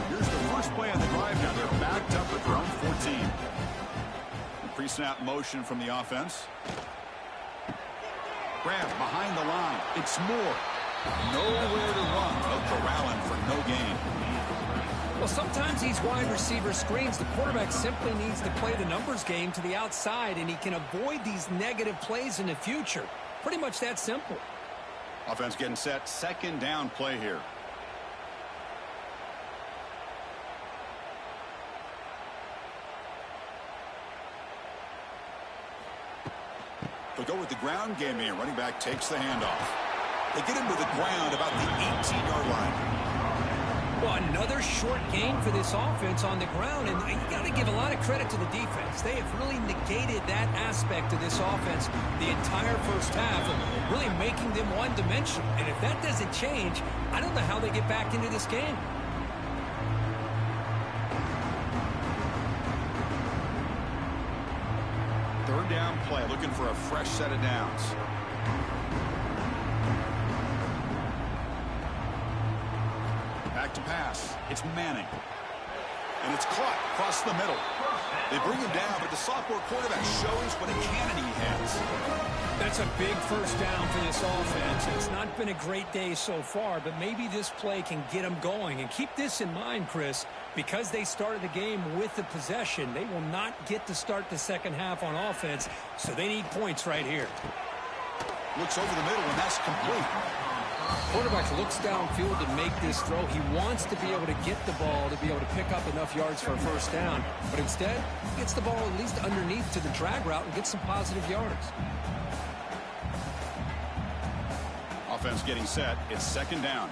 Here's the first play on the drive now. They're backed up at their own 14. Pre-snap motion from the offense. Grab behind the line. It's Moore. Nowhere to run. They'll corral him for no gain. Well, sometimes these wide receiver screens, the quarterback simply needs to play the numbers game to the outside, and he can avoid these negative plays in the future. Pretty much that simple. Offense getting set. Second down play here. They'll go with the ground game here. Running back takes the handoff. They get him to the ground about the 18-yard line. Well, another short gain for this offense on the ground, and you got to give a lot of credit to the defense. They have really negated that aspect of this offense the entire first half, of really making them one-dimensional. And if that doesn't change, I don't know how they get back into this game. Third down play, looking for a fresh set of downs. Back to pass. It's Manning. And it's caught across the middle. They bring him down, but the sophomore quarterback shows what a cannon he has. That's a big first down for this offense. It's not been a great day so far, but maybe this play can get them going. And keep this in mind, Chris, because they started the game with the possession, they will not get to start the second half on offense, so they need points right here. Looks over the middle, and that's complete. Quarterback looks downfield to make this throw. He wants to be able to get the ball to be able to pick up enough yards for a first down. But instead, he gets the ball at least underneath to the drag route and gets some positive yards. Offense getting set. It's second down.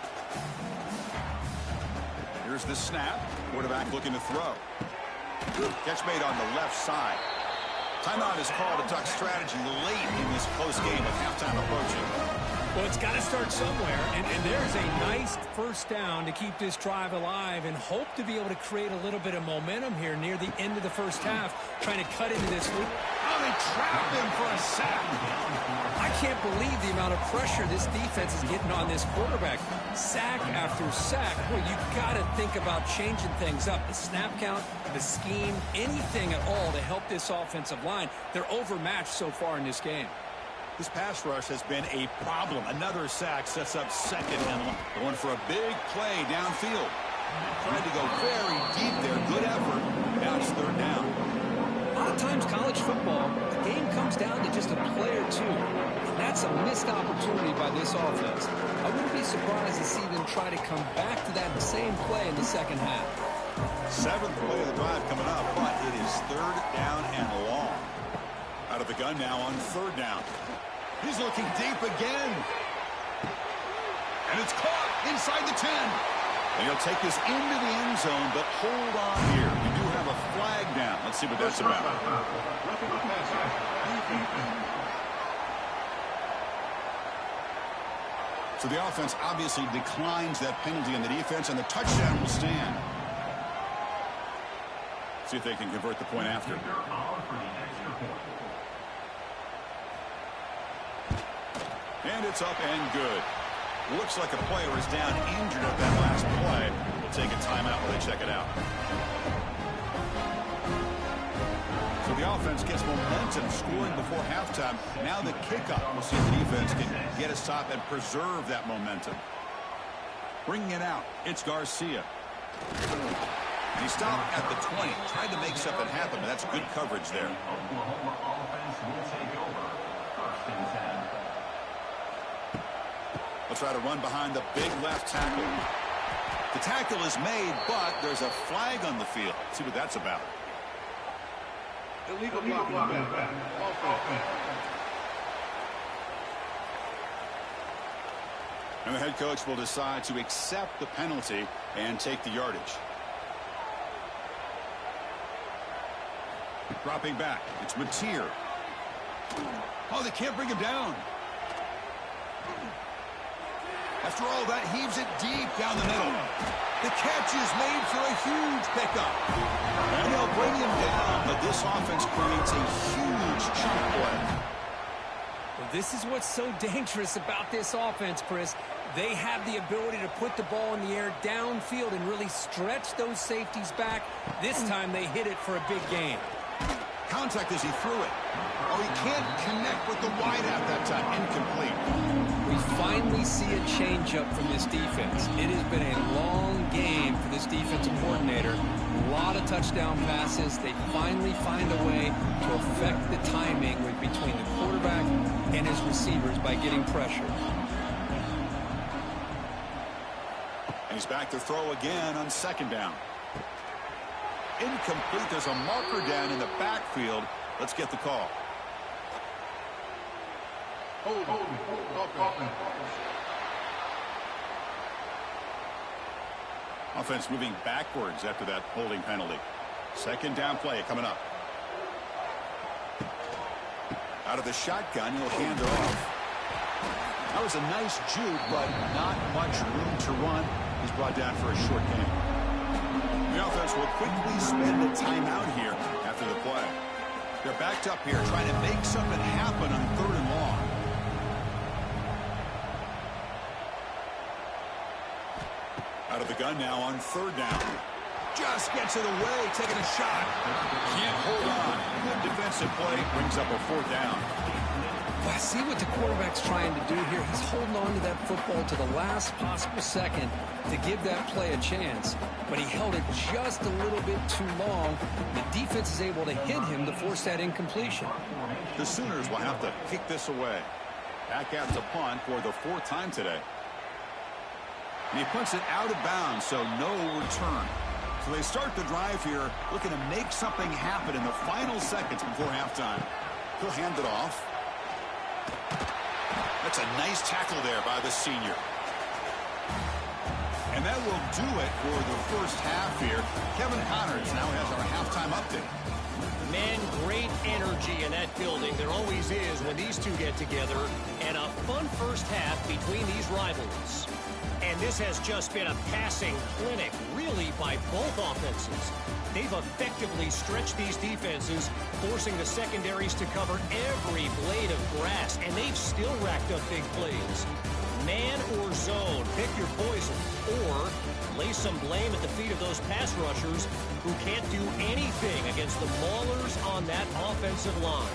Here's the snap. Quarterback looking to throw. Catch made on the left side. Timeout is called to talk strategy late in this close game with halftime approaching. Well, it's got to start somewhere, and there's a nice first down to keep this drive alive and hope to be able to create a little bit of momentum here near the end of the first half, trying to cut into this lead. Oh, they trapped him for a sack. I can't believe the amount of pressure this defense is getting on this quarterback. Sack after sack. Boy, you got to think about changing things up. The snap count, the scheme, anything at all to help this offensive line. They're overmatched so far in this game. This pass rush has been a problem. Another sack sets up second and one. Going for a big play downfield. Trying to go very deep there. Good effort. Now it's third down. A lot of times college football, the game comes down to just a play or two. And that's a missed opportunity by this offense. I wouldn't be surprised to see them try to come back to that same play in the second half. Seventh play of the drive coming up, but it is third down and long. Out of the gun now on third down. He's looking deep again. And it's caught inside the 10. And he'll take this into the end zone, but hold on here. We do have a flag down. Let's see what that's about. So the offense obviously declines that penalty in the defense, and the touchdown will stand. See if they can convert the point after. And it's up and good. Looks like a player is down injured at that last play. We'll take a timeout while they check it out. So the offense gets momentum, scoring before halftime. Now the kickoff. We'll see if the defense can get a stop and preserve that momentum. Bringing it out, it's Garcia. And he stopped at the 20. Tried to make something happen, but that's good coverage there. Oklahoma offense will take over. First and 10. They'll try to run behind the big left tackle. The tackle is made, but there's a flag on the field. Let's see what that's about. Illegal blocking. And the head coach will decide to accept the penalty and take the yardage. Dropping back. It's Mateer. Oh, they can't bring him down. After all that, heaves it deep down the middle. The catch is made for a huge pickup. And they'll bring him down, but this offense creates a huge chunk play. Well, this is what's so dangerous about this offense, Chris. They have the ability to put the ball in the air downfield and really stretch those safeties back. This time they hit it for a big gain. Contact as he threw it. Oh, he can't connect with the wideout that time. Incomplete. We finally see a changeup from this defense. It has been a long game for this defensive coordinator. A lot of touchdown passes. They finally find a way to affect the timing between the quarterback and his receivers by getting pressure. And he's back to throw again on second down. Incomplete. There's a marker down in the backfield. Let's get the call. Offense moving backwards after that holding penalty. Second down play coming up. Out of the shotgun, he'll hand it off. That was a nice juke, but not much room to run. He's brought down for a short gain. The offense will quickly spend a timeout here after the play. They're backed up here trying to make something happen on 3rd and long. Out of the gun now on 3rd down. Just gets it away, taking a shot. Can't hold on. Good defensive play. Brings up a 4th down. Well, I see what the quarterback's trying to do here. He's holding on to that football to the last possible second to give that play a chance. But he held it just a little bit too long. The defense is able to hit him to force that incompletion. The Sooners will have to kick this away. Back out to punt for the 4th time today. And he punts it out of bounds, so no return. So they start the drive here, looking to make something happen in the final seconds before halftime. He'll hand it off. That's a nice tackle there by the senior. And that will do it for the first half here. Kevin Connors now has our halftime update. Man, great energy in that building. There always is when these two get together. And a fun first half between these rivalries. And this has just been a passing clinic, really, by both offenses. They've effectively stretched these defenses, forcing the secondaries to cover every blade of grass, and they've still racked up big plays. Man or zone, pick your poison, or lay some blame at the feet of those pass rushers who can't do anything against the maulers on that offensive line.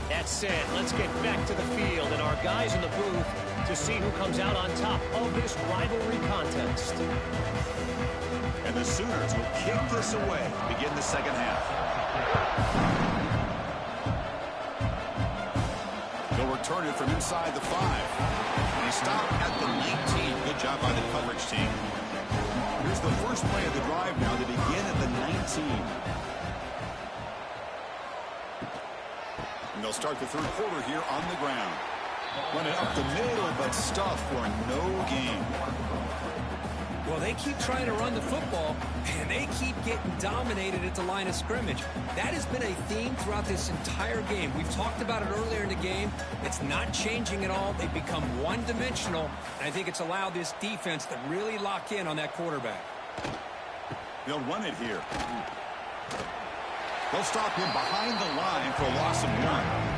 That said, let's get back to the field and our guys in the booth to see who comes out on top of this rivalry contest. And the Sooners will kick this away to begin the second half. They'll return it from inside the 5. And he stopped at the 19. Good job by the coverage team. Here's the first play of the drive now to begin at the 19. And they'll start the 3rd quarter here on the ground. Running up the middle, but stuffed for no gain. Well, they keep trying to run the football, and they keep getting dominated at the line of scrimmage. That has been a theme throughout this entire game. We've talked about it earlier in the game. It's not changing at all. They've become one-dimensional, and I think it's allowed this defense to really lock in on that quarterback. They'll run it here. They'll stop him behind the line for a loss of 1.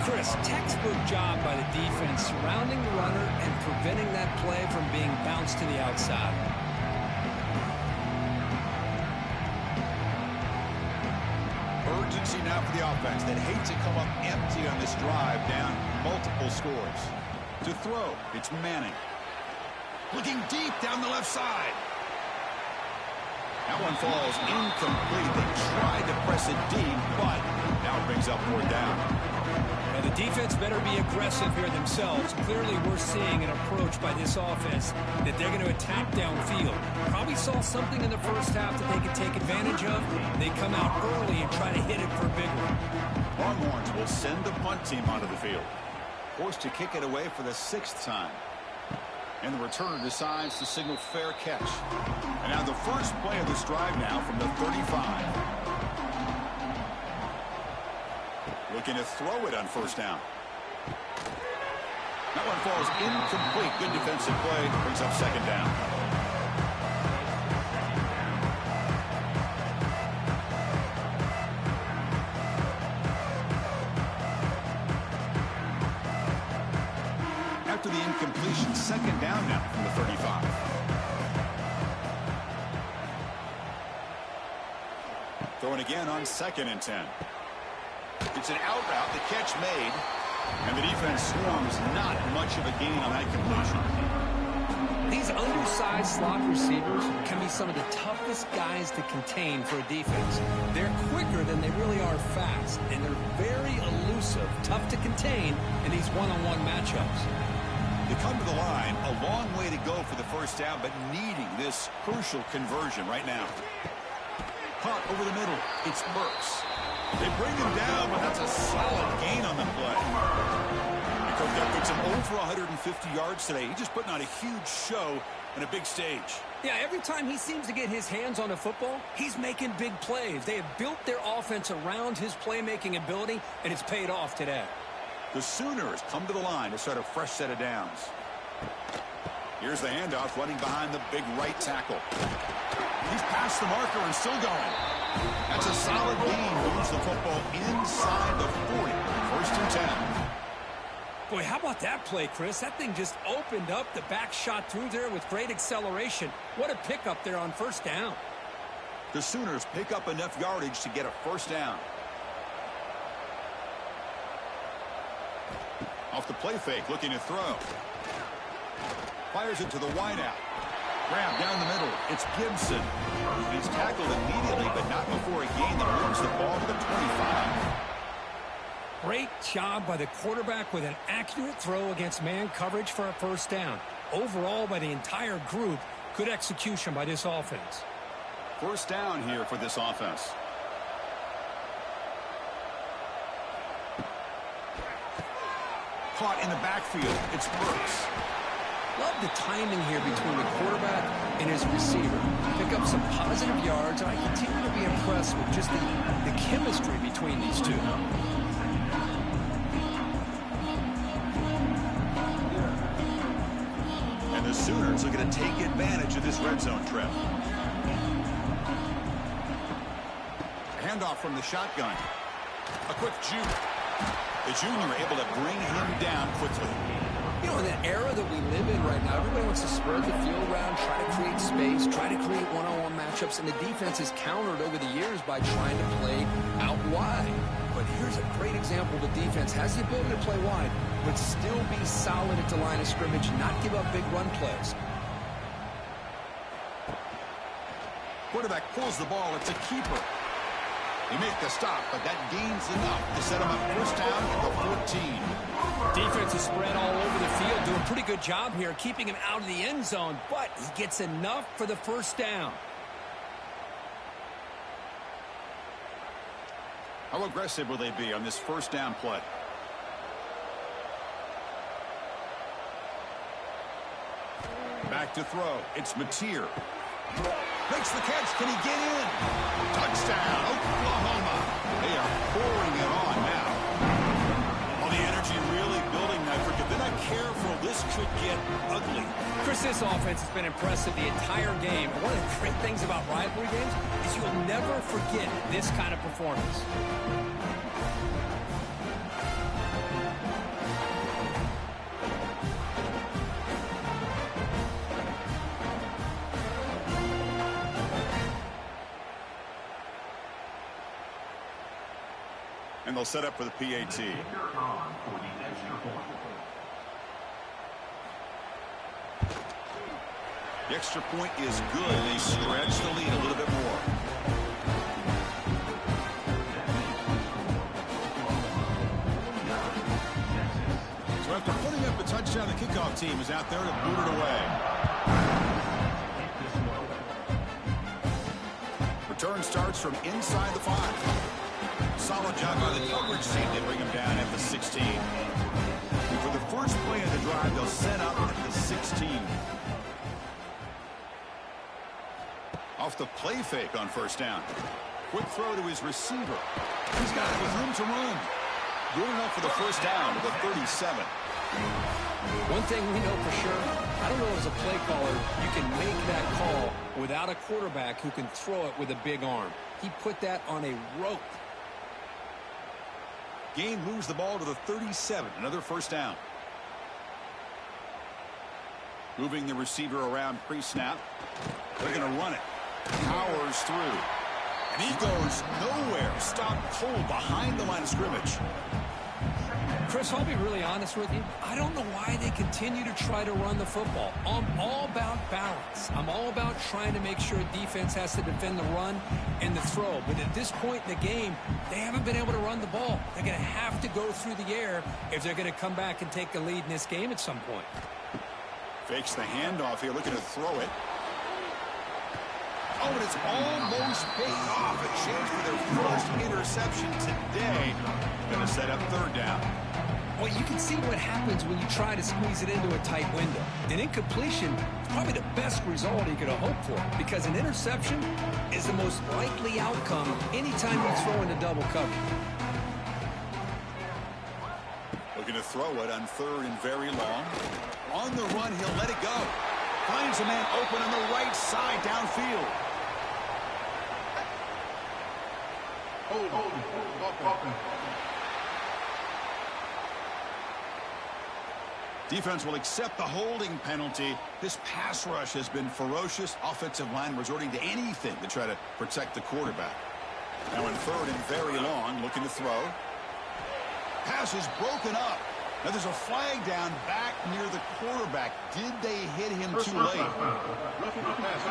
Chris, textbook job by the defense surrounding the runner and preventing that play from being bounced to the outside. Urgency now for the offense that hate to come up empty on this drive, down multiple scores. To throw, it's Manning. Looking deep down the left side. That one falls incomplete. They tried to press it deep, but now it brings up 4th down. Now the defense better be aggressive here themselves. Clearly we're seeing an approach by this offense that they're going to attack downfield. Probably saw something in the first half that they could take advantage of. They come out early and try to hit it for a big one. Longhorns will send the punt team onto the field. Forced to kick it away for the 6th time. And the returner decides to signal fair catch. And now the first play of this drive now from the 35. Looking to throw it on 1st down. That one falls incomplete. Good defensive play. Brings up 2nd down. After the incompletion, 2nd down now from the 35. Throwing again on 2nd and 10. It's an out route, the catch made, and the defense swarms not much of a gain on that completion. These undersized slot receivers can be some of the toughest guys to contain for a defense. They're quicker than they really are fast, and they're very elusive, tough to contain in these one-on-one matchups. They come to the line, a long way to go for the 1st down, but needing this crucial conversion right now. Caught over the middle, it's Burks. They bring him down, but that's a solid gain on the play. Because that puts him over 150 yards today. He's just putting on a huge show on a big stage. Yeah, every time he seems to get his hands on a football, he's making big plays. They have built their offense around his playmaking ability, and it's paid off today. The Sooners come to the line to start a fresh set of downs. Here's the handoff, running behind the big right tackle. He's past the marker and still going. That's a solid gain. Moves the football inside the 40. 1st and 10. Boy, how about that play, Chris? That thing just opened up. The back shot through there with great acceleration. What a pickup there on 1st down. The Sooners pick up enough yardage to get a 1st down. Off the play fake, looking to throw. Fires it to the wideout. Grab down the middle. It's Gibson. He's tackled immediately, but not before a gain that moves the ball to the 25. Great job by the quarterback with an accurate throw against man coverage for a 1st down. Overall, by the entire group, good execution by this offense. 1st down here for this offense. Caught in the backfield. It's Brooks. Love the timing here between the quarterback and his receiver. Pick up some positive yards, and I continue to be impressed with just the chemistry between these two. And the Sooners are going to take advantage of this red zone trip. Handoff from the shotgun. A quick juke. The junior able to bring him down quickly. You know, in the era that we live in right now, everybody wants to spread the field around, try to create space, try to create one-on-one matchups, and the defense is countered over the years by trying to play out wide. But here's a great example. The defense has the ability to play wide, but still be solid at the line of scrimmage, not give up big run plays. Quarterback pulls the ball. It's a keeper. He makes the stop, but that gains enough to set him up 1st down at the 14. Defense is spread all over the field, doing a pretty good job here, keeping him out of the end zone, but he gets enough for the 1st down. How aggressive will they be on this 1st down play? Back to throw. It's Mateer. Makes the catch. Can he get in? Touchdown, Oklahoma. They are pouring it on now. Well, the energy really building now. If they're not careful, this could get ugly. Chris, this offense has been impressive the entire game. One of the great things about rivalry games is you'll never forget this kind of performance. And they'll set up for the PAT. The extra point is good. They stretch the lead a little bit more. So after putting up a touchdown, the kickoff team is out there to boot it away. Return starts from inside the 5. Solid job by the coverage team to bring him down at the 16. And for the first play of the drive, they'll set up at the 16. Off the play fake on 1st down. Quick throw to his receiver. He's got it with room to run. Good enough for the 1st down to the 37. One thing we know for sure, I don't know as a play caller, you can make that call without a quarterback who can throw it with a big arm. He put that on a rope. Gain moves the ball to the 37. Another 1st down. Moving the receiver around pre-snap. They're going to run it. Powers through. And he goes nowhere. Stopped cold behind the line of scrimmage. Chris, I'll be really honest with you. I don't know why they continue to try to run the football. I'm all about balance. I'm all about trying to make sure defense has to defend the run and the throw. But at this point in the game, they haven't been able to run the ball. They're going to have to go through the air if they're going to come back and take the lead in this game at some point. Fakes the handoff here, looking to throw it. Oh, and it's almost picked off. A chance for their first interception today. Going to set up 3rd down. Well, you can see what happens when you try to squeeze it into a tight window. An incompletion is probably the best result you could have hoped for, because an interception is the most likely outcome anytime you throw into double cover. Looking to throw it on 3rd and very long. On the run, he'll let it go. Finds a man open on the right side downfield. Offense. Defense will accept the holding penalty. This pass rush has been ferocious. Offensive line resorting to anything to try to protect the quarterback. Now in third and very long, looking to throw. Pass is broken up. Now there's a flag down back near the quarterback. Did they hit him too late? Roughing the pass.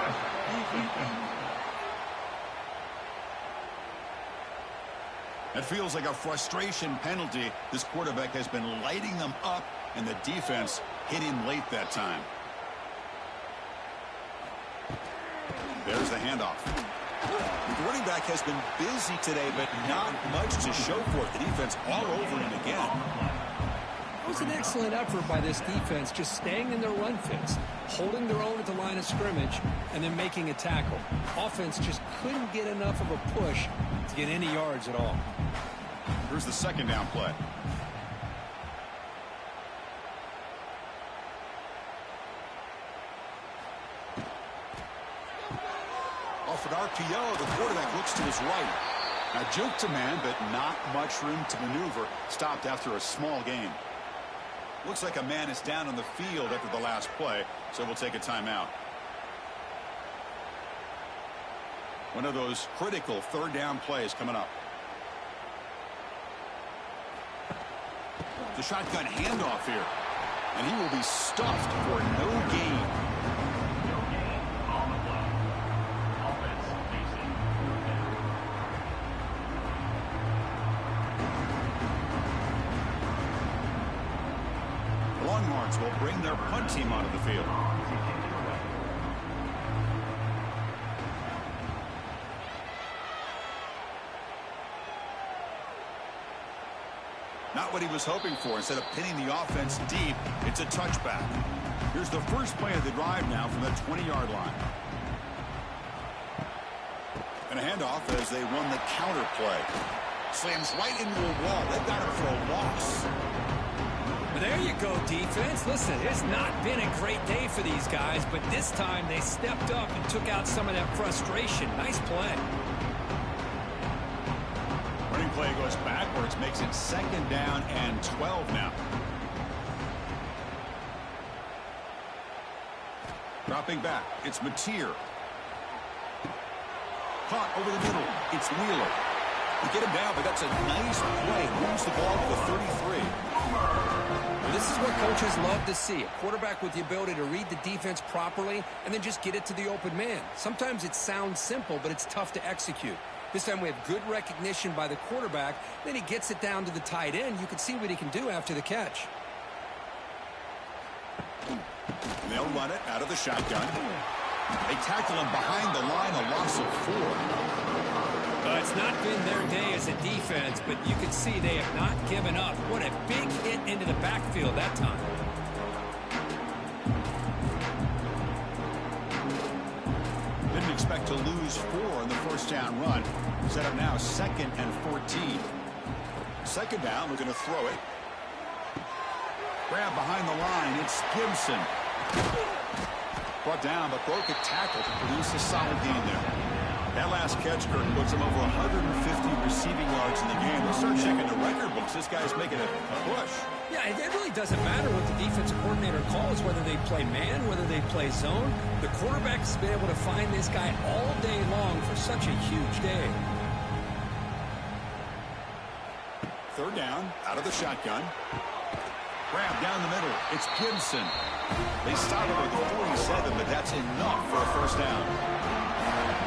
That feels like a frustration penalty. This quarterback has been lighting them up, and the defense hit him late that time. There's the handoff. The running back has been busy today, but not much to show for it. The defense all over him again. It was an excellent effort by this defense, just staying in their run fits, holding their own at the line of scrimmage, and then making a tackle. Offense just couldn't get enough of a push to get any yards at all. Here's the second down play. Off an RPO, the quarterback looks to his right. Now juke to man, but not much room to maneuver. Stopped after a small gain. Looks like a man is down on the field after the last play, so we'll take a timeout. One of those critical third down plays coming up. The shotgun handoff here, and he will be stuffed for no gain. No gain on the play. Offense facing The Longhorns will bring their punt team onto the field. Not what he was hoping for. Instead of pinning the offense deep, it's a touchback. Here's the first play of the drive now from the 20-yard line. And a handoff as they run the counter play. Slams right into a wall. They've got him for a loss. But there you go, defense. Listen, it's not been a great day for these guys, but this time they stepped up and took out some of that frustration. Nice play. Running play goes backwards, makes it second down and 12 now. Dropping back, it's Mateer. Caught over the middle, it's Wheeler. We get him down, but that's a nice play. Moves the ball to the 33. Well, this is what coaches love to see. A quarterback with the ability to read the defense properly and then just get it to the open man. Sometimes it sounds simple, but it's tough to execute. This time we have good recognition by the quarterback. Then he gets it down to the tight end. You can see what he can do after the catch. And they'll run it out of the shotgun. They tackle him behind the line, a loss of 4. It's not been their day as a defense, but you can see they have not given up. What a big hit into the backfield that time. Didn't expect to lose 4 in the first down run. Set up now 2nd and 14. Second down, we're going to throw it. Grab behind the line, it's Gibson. Brought down, but broke a tackle to produce a solid gain there. That last catch, Kirk, puts him over 150 receiving yards in the game. We'll start checking the record books. This guy's making a push. Yeah, it really doesn't matter what the defensive coordinator calls, whether they play man, whether they play zone. The quarterback's been able to find this guy all day long for such a huge day. Third down, out of the shotgun. Grab down the middle. It's Gibson. They stop it with the 47, but that's enough for a first down.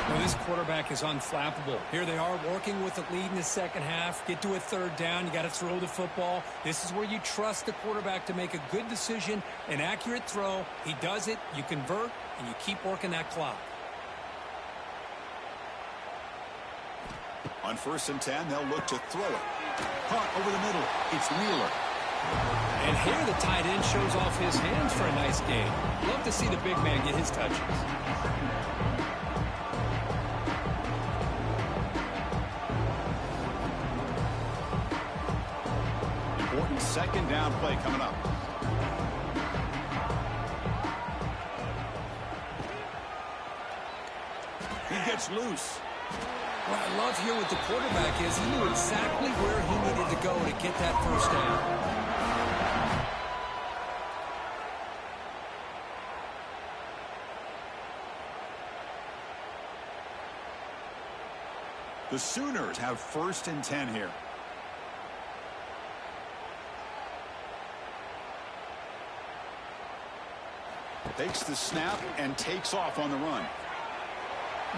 Well, this quarterback is unflappable. Here they are working with the lead in the second half. Get to a third down. You got to throw the football. This is where you trust the quarterback to make a good decision, an accurate throw. He does it. You convert, and you keep working that clock. On 1st and 10, they'll look to throw it. Caught over the middle. It's Wheeler. And here the tight end shows off his hands for a nice gain. Love to see the big man get his touches. Important second down play coming up. He gets loose. What I love here with the quarterback is he knew exactly where he needed to go to get that first down. The Sooners have 1st and 10 here. Takes the snap and takes off on the run.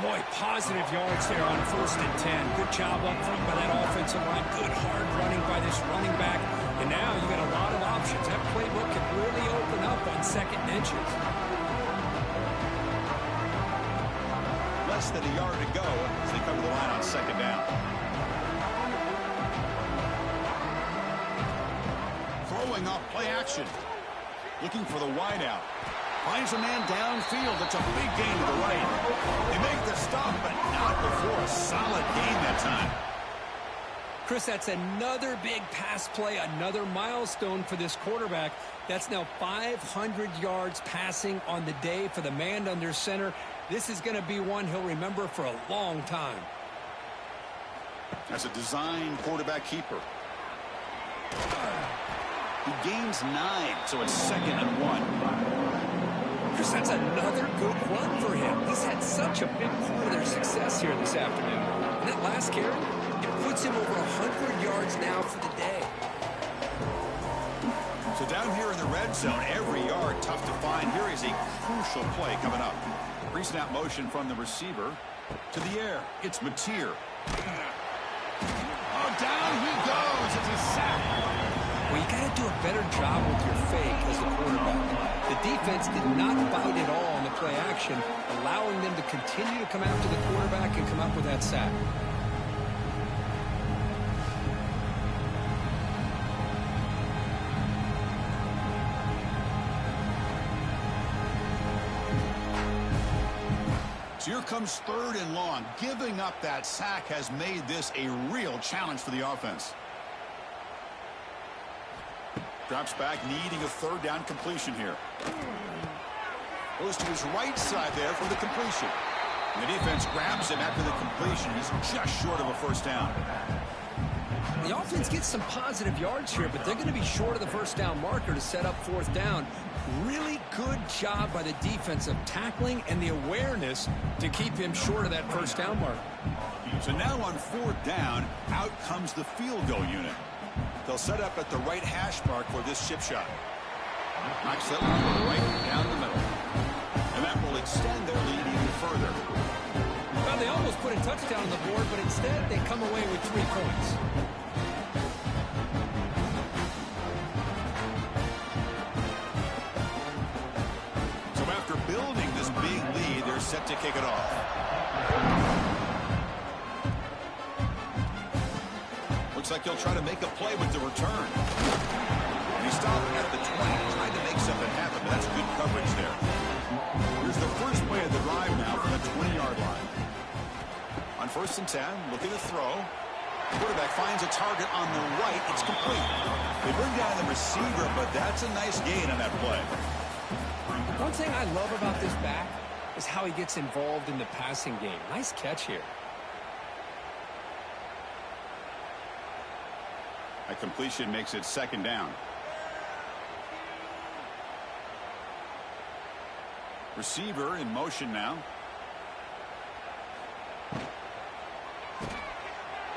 Boy, positive yards there on 1st and 10. Good job up front by that offensive line. Good hard running by this running back. And now you got a lot of options. That playbook can really open up on 2nd and inches. Less than a yard to go as they cover the line on 2nd down. Throwing off play action. Looking for the wideout. Finds a man downfield. That's a big gain to the right. They make the stop, but not before a solid gain that time. Chris, that's another big pass play, another milestone for this quarterback. That's now 500 yards passing on the day for the man under center. This is going to be one he'll remember for a long time. As a design quarterback keeper. He gains 9, so it's 2nd and 1. Chris, that's another good run for him. He's had such a big part of their success here this afternoon. And that last carry, it puts him over 100 yards now for the day. So down here in the red zone, every yard tough to find. Here is a crucial play coming up. Pre-snap motion from the receiver to the air. It's Mateer. Oh, down he goes. It's a sack. Well, you got to do a better job with your fake as a quarterback. The defense did not bite at all on the play action, allowing them to continue to come after the quarterback and come up with that sack. So here comes 3rd and long. Giving up that sack has made this a real challenge for the offense. Drops back, needing a 3rd down completion here. Goes to his right side there for the completion. And the defense grabs him after the completion. He's just short of a 1st down. The offense gets some positive yards here, but they're going to be short of the 1st down marker to set up 4th down. Really good job by the defense of tackling and the awareness to keep him short of that 1st down marker. So now on 4th down, out comes the field goal unit. They'll set up at the right hash mark for this chip shot. Knocks that one right down the middle. And that will extend their lead even further. Well, they almost put a touchdown on the board, but instead they come away with 3 points. So after building this big lead, they're set to kick it off. Looks like he'll try to make a play with the return. And he stopped at the 20, trying to make something happen, but that's good coverage there. Here's the first play of the drive now from the 20-yard line. On 1st and 10, looking to throw. The quarterback finds a target on the right. It's complete. They bring down the receiver, but that's a nice gain on that play. One thing I love about this back is how he gets involved in the passing game. Nice catch here. A completion makes it 2nd down. Receiver in motion now.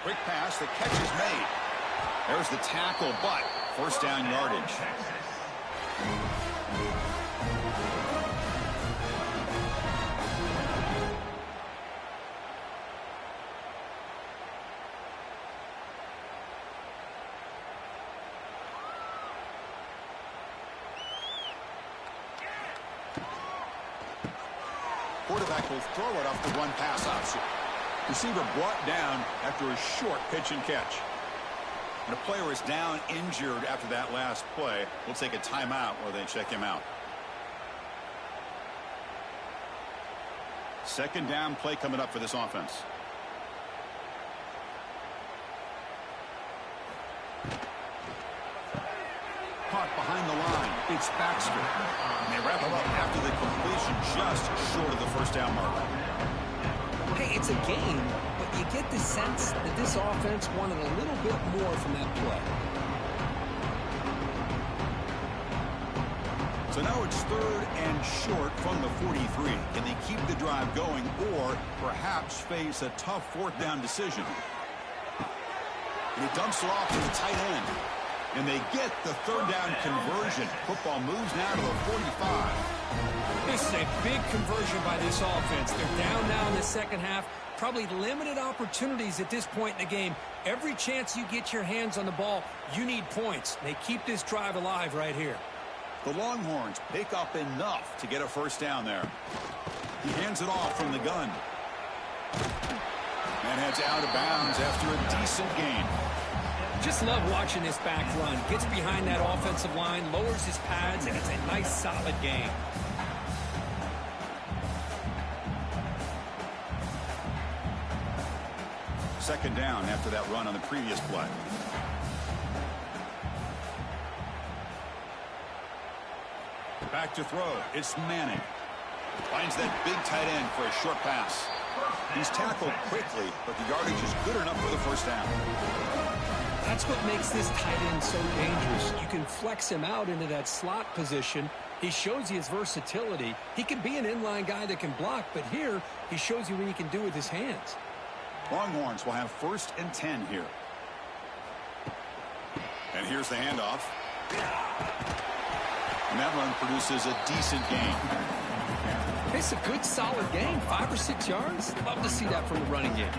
Quick pass, the catch is made. There's the tackle, but 1st down yardage. Quarterback will throw it off the run pass option. Receiver brought down after a short pitch and catch. And a player is down injured after that last play. We'll take a timeout while they check him out. 2nd down play coming up for this offense. Caught behind the line. It's Baxter. And they wrap him up after the completion just short of the 1st down marker. Hey, it's a game, but you get the sense that this offense wanted a little bit more from that play. So now it's 3rd and short from the 43. Can they keep the drive going or perhaps face a tough 4th down decision? And he dumps it off to the tight end. And they get the 3rd down conversion. Football moves now to the 45. This is a big conversion by this offense. They're down now in the second half. Probably limited opportunities at this point in the game. Every chance you get your hands on the ball, you need points. They keep this drive alive right here. The Longhorns pick up enough to get a 1st down there. He hands it off from the gun. And heads out of bounds after a decent gain. Just love watching this back run. Gets behind that offensive line, lowers his pads, and it's a nice, solid gain. Second down after that run on the previous play. Back to throw. It's Manning. Finds that big tight end for a short pass. He's tackled quickly, but the yardage is good enough for the 1st down. That's what makes this tight end so dangerous. You can flex him out into that slot position. He shows you his versatility. He can be an inline guy that can block, but here he shows you what he can do with his hands. Longhorns will have 1st and 10 here. And here's the handoff. And that run produces a decent gain. It's a good, solid game. 5 or 6 yards. Love to see that from the running game.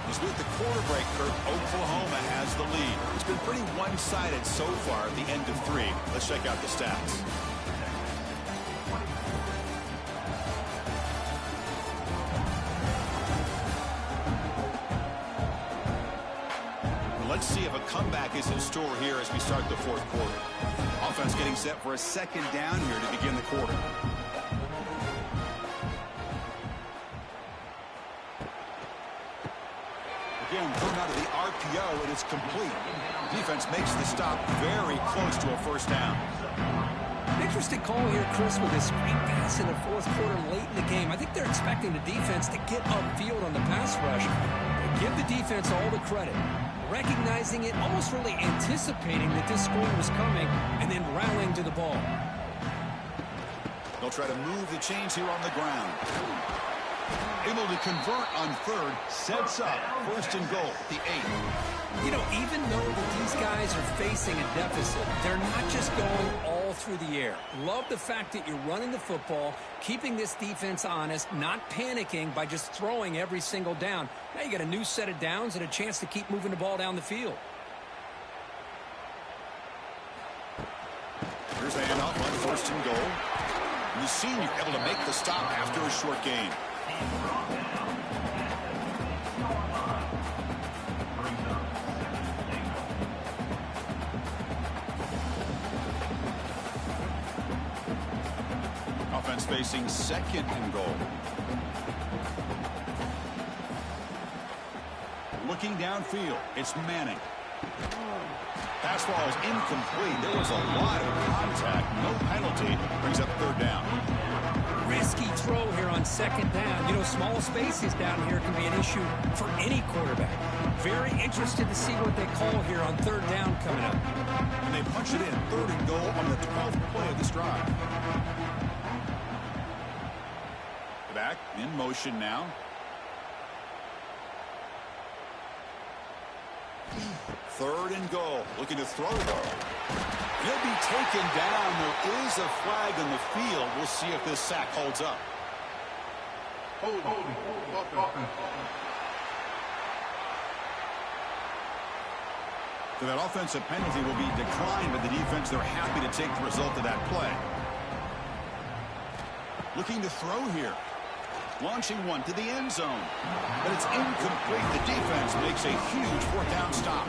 As with the quarter break, Kirk, Oklahoma has the lead. It's been pretty one-sided so far at the end of 3. Let's check out the stats. Let's see if a comeback is in store here as we start the 4th quarter. Offense getting set for a 2nd down here to begin the quarter. Again, thrown out of the RPO, and it's complete. Defense makes the stop very close to a 1st down. Interesting call here, Chris, with this screen pass in the 4th quarter late in the game. I think they're expecting the defense to get upfield on the pass rush. Give the defense all the credit. Recognizing it, almost really anticipating that this screen was coming, and then rallying to the ball. They'll try to move the chains here on the ground. Able to convert on 3rd, sets up 1st and goal, the 8. You know, even though that these guys are facing a deficit, they're not just going all through the air. Love the fact that you're running the football, keeping this defense honest, not panicking by just throwing every single down. Now you got a new set of downs and a chance to keep moving the ball down the field. Here's the handoff on 1st and goal. And the senior able to make the stop after a short gain. Offense facing 2nd and goal. Looking downfield, it's Manning. Pass ball is incomplete. There was a lot of contact. No penalty. Brings up 3rd down. Risky throw here on 2nd down. You know, small spaces down here can be an issue for any quarterback. Very interested to see what they call here on 3rd down coming up. And they punch it in. 3rd and goal on the 12th play of this drive. Back in motion now. Third and goal. Looking to throw, though. He'll be taken down. There is a flag in the field. We'll see if this sack holds up. So that offensive penalty will be declined by the defense. They're happy to take the result of that play. Looking to throw here. Launching one to the end zone. But it's incomplete. The defense makes a huge 4th down stop.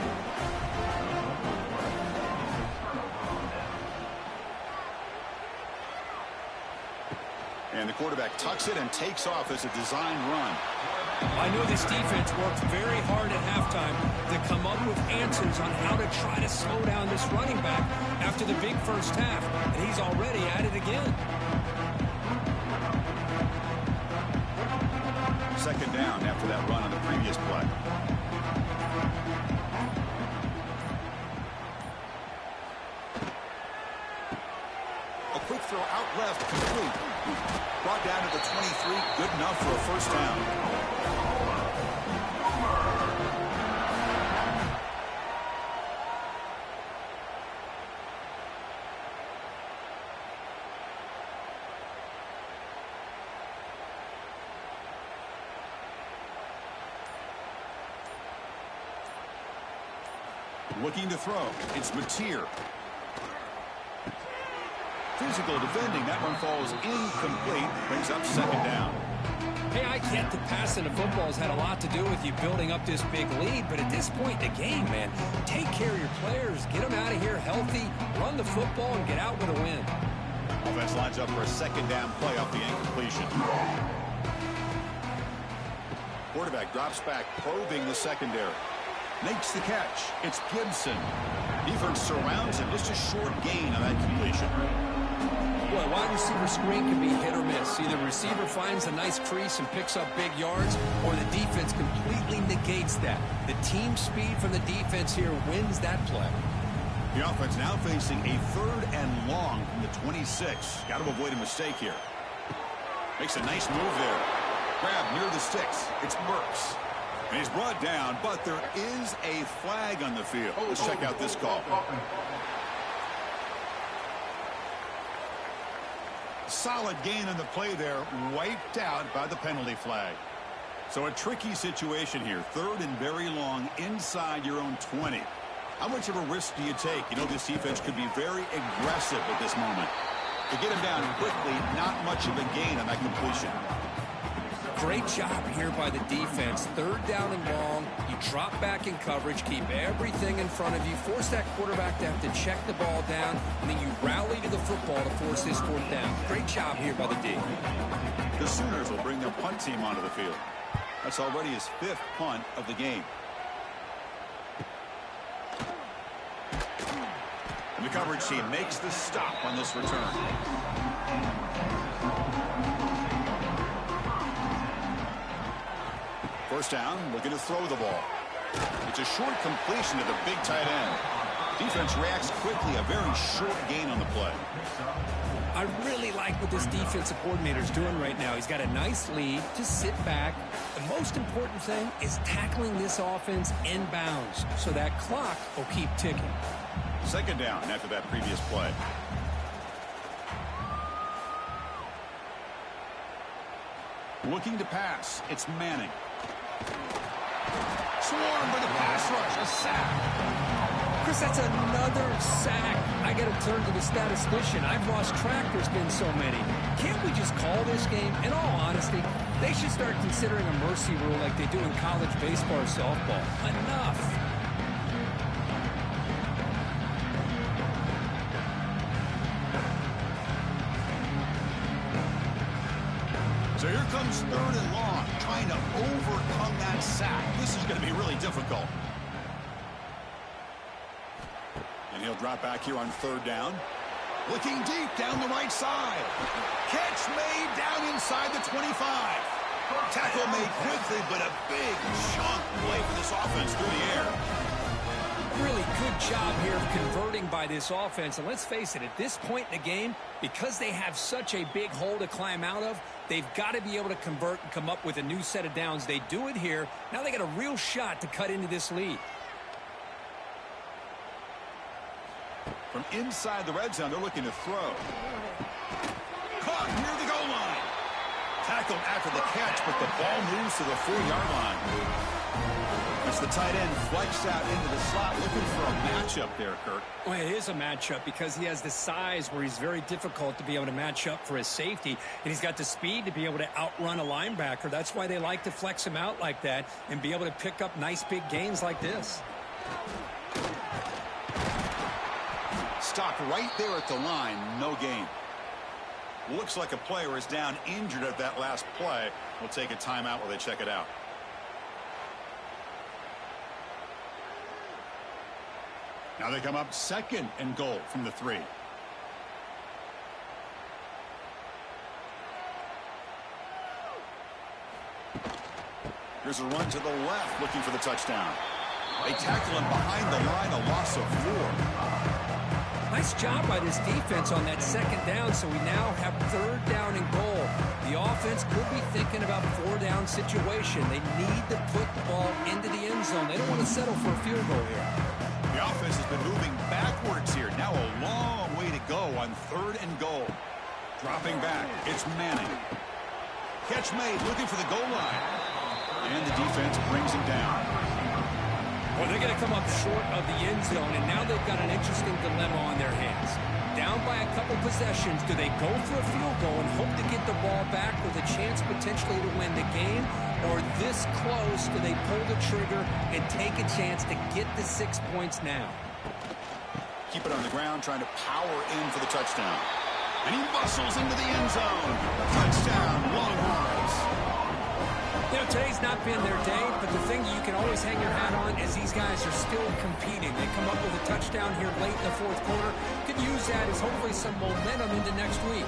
And the quarterback tucks it and takes off as a design run. I know this defense worked very hard at halftime to come up with answers answers on how to try to slow down this running back after the big first half, and he's already at it again. Second down after that run on the previous play. A quick throw out left, complete. Brought down to the 23, good enough for a first down. Looking to throw. It's Mateer. Physical defending. That one falls incomplete. Brings up second down. Hey, I get that passing the football has had a lot to do with you building up this big lead, but at this point in the game, man, take care of your players. Get them out of here healthy, run the football, and get out with a win. Offense lines up for a second down play off the incompletion. Quarterback drops back, probing the secondary. Makes the catch. It's Gibson. Defense surrounds him. Just a short gain on that completion. Boy, wide receiver screen can be hit or miss. Either receiver finds a nice crease and picks up big yards, or the defense completely negates that. The team speed from the defense here wins that play. The offense now facing a 3rd and long from the 26. Got to avoid a mistake here. Makes a nice move there. Grab near the sticks. It's Burks. And he's brought down, but there is a flag on the field. Let's check out this call. Solid gain on the play there, wiped out by the penalty flag. So a tricky situation here. 3rd and very long inside your own 20. How much of a risk do you take? You know, this defense could be very aggressive at this moment. To get him down quickly, not much of a gain on that completion. Great job here by the defense. 3rd down and long. You drop back in coverage, keep everything in front of you, force that quarterback to have to check the ball down, and then you rally to the football to force this 4th down. Great job here by the D. The Sooners will bring their punt team onto the field. That's already his 5th punt of the game. And the coverage team makes the stop on this return. First down, looking to throw the ball. It's a short completion to the big tight end. Defense reacts quickly, a very short gain on the play. I really like what this defensive coordinator is doing right now. He's got a nice lead. Just sit back. The most important thing is tackling this offense inbounds so that clock will keep ticking. Second down after that previous play. Looking to pass. It's Manning. Swarmed by the pass rush. A sack. Chris, that's another sack. I got to turn to the statistician. I've lost track. There's been so many. Can't we just call this game? In all honesty, they should start considering a mercy rule like they do in college baseball or softball. Enough. So here comes 3rd and long, trying to overcome that sack. This is going to be really difficult. And he'll drop back here on 3rd down. Looking deep down the right side. Catch made down inside the 25. Tackle made quickly, but a big chunk play for this offense through the air. Really good job here of converting by this offense. And let's face it, at this point in the game, because they have such a big hole to climb out of, they've got to be able to convert and come up with a new set of downs. They do it here. Now they got a real shot to cut into this lead. From inside the red zone, they're looking to throw. Caught near the goal line. Tackled after the catch, but the ball moves to the 4-yard line. As the tight end flex out into the slot, looking for a matchup there, Kirk. Well, it is a matchup because he has the size where he's very difficult to be able to match up for his safety, and he's got the speed to be able to outrun a linebacker. That's why they like to flex him out like that and be able to pick up nice big gains like this. Stopped right there at the line, no gain. Looks like a player is down injured at that last play. We'll take a timeout while they check it out. Now they come up 2nd and goal from the 3. Here's a run to the left looking for the touchdown. They tackle him behind the line, a loss of 4. Nice job by this defense on that 2nd down, so we now have 3rd down and goal. The offense could be thinking about 4-down situation. They need to put the ball into the end zone. They don't want to settle for a field goal here. The offense has been moving backwards here. Now a long way to go on 3rd and goal. Dropping back, it's Manning. Catch made, looking for the goal line. And the defense brings him down. Well, they're going to come up short of the end zone, and now they've got an interesting dilemma on their hands. Down by a couple possessions, do they go for a field goal and hope to get the ball back with a chance potentially to win the game? Or this close, do they pull the trigger and take a chance to get the 6 points now? Keep it on the ground, trying to power in for the touchdown. And he bustles into the end zone. Touchdown, Longhorns. You know, today's not been their day, but the thing you can always hang your hat on is these guys are still competing. They come up with a touchdown here late in the 4th quarter. Could use that as hopefully some momentum into next week.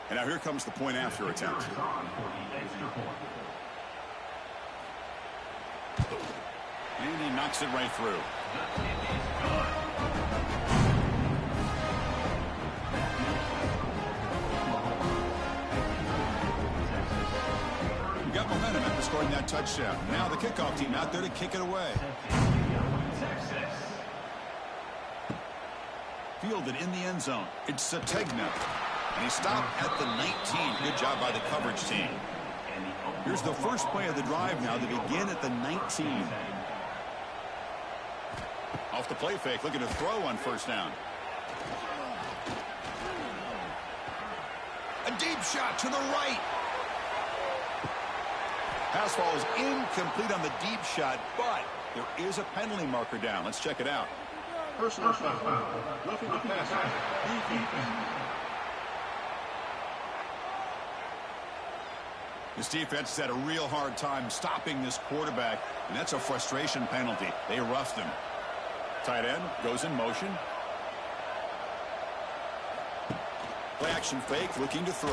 And now here comes the point after attempt. And he knocks it right through. We got momentum after scoring that touchdown. Now the kickoff team out there to kick it away. Fielded in the end zone. It's Sategna. And he stopped at the 19. Good job by the coverage team. Here's the first play of the drive now. They begin at the 19. Off the play fake, looking to throw on 1st down. A deep shot to the right. Pass ball is incomplete on the deep shot, but there is a penalty marker down. Let's check it out. Personal foul. Roughing the passer. This defense has had a real hard time stopping this quarterback, and that's a frustration penalty. They roughed him. Tight end goes in motion. Play action fake, looking to throw.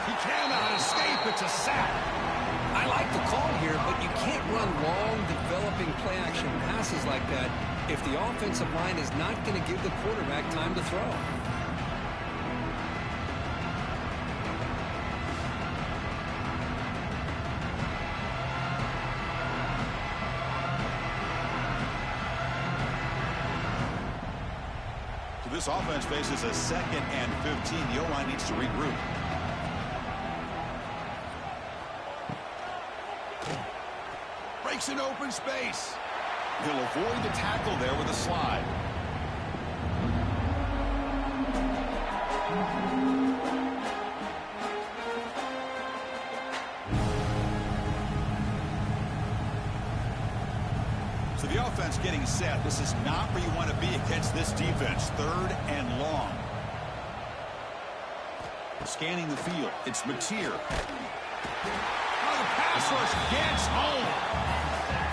He cannot escape. It's a sack. I like the call here, but you can't run long, developing play action passes like that if the offensive line is not going to give the quarterback time to throw. This offense faces a 2nd and 15. The O-line needs to regroup. Breaks an open space. He'll avoid the tackle there with a slide. So the offense getting set. This is not where you want to be against this defense. 3rd and long. Scanning the field. It's Mateer. Oh, the pass rush gets home.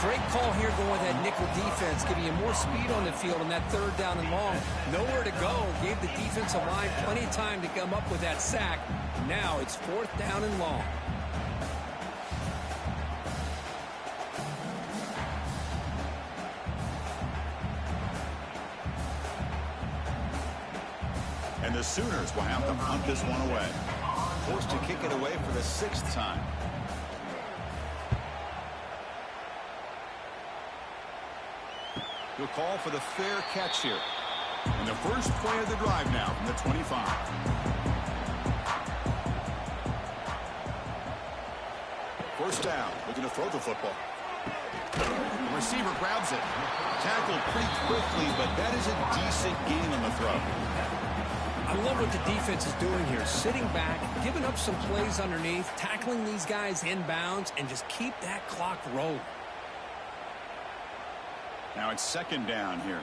Great call here going with that nickel defense, giving you more speed on the field on that 3rd down and long. Nowhere to go. Gave the defensive line plenty of time to come up with that sack. Now it's 4th down and long. And the Sooners will have to punt this one away. Forced to kick it away for the 6th time. He'll call for the fair catch here. And the first play of the drive now from the 25. First down, looking to throw the football. The receiver grabs it. Tackled pretty quickly, but that is a decent gain on the throw. I love what the defense is doing here. Sitting back, giving up some plays underneath, tackling these guys inbounds, and just keep that clock rolling. Now it's 2nd down here.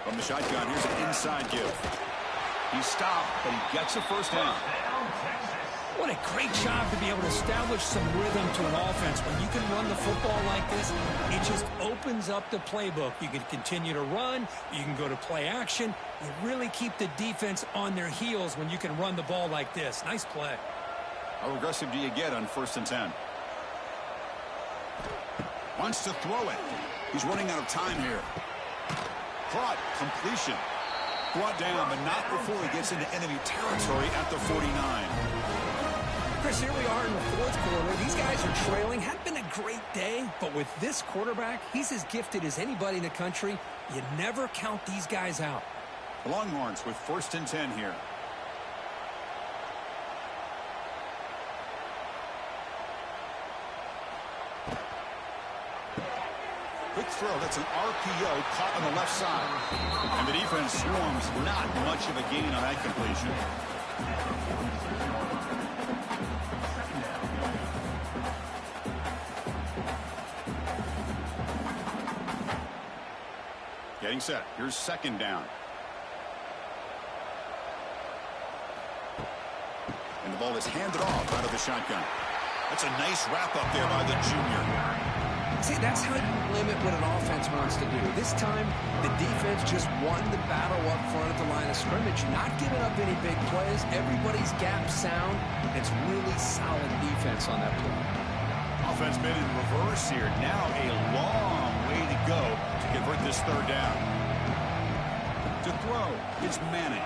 From the shotgun, here's an inside give. He stopped, but he gets a first down. What a great job to be able to establish some rhythm to an offense. When you can run the football like this, it just opens up the playbook. You can continue to run. You can go to play action. You really keep the defense on their heels when you can run the ball like this. Nice play. How aggressive do you get on 1st and 10? Wants to throw it. He's running out of time here. Caught. Completion. Brought down, but not before he gets into enemy territory at the 49. Chris, here we are in the 4th quarter. These guys are trailing. Hadn't been a great day, but with this quarterback, he's as gifted as anybody in the country. You never count these guys out. The Longhorns with 1st and 10 here. Quick throw. That's an RPO caught on the left side. And the defense swarms. Not much of a gain on that completion. Getting set. Here's 2nd down. And the ball is handed off out of the shotgun. That's a nice wrap up there by the junior. See, that's how you limit what an offense wants to do. This time, the defense just won the battle up front at the line of scrimmage, not giving up any big plays. Everybody's gap sound. It's really solid defense on that play. Offense been in reverse here. Now a long way to go to convert this 3rd down. To throw, it's Manning.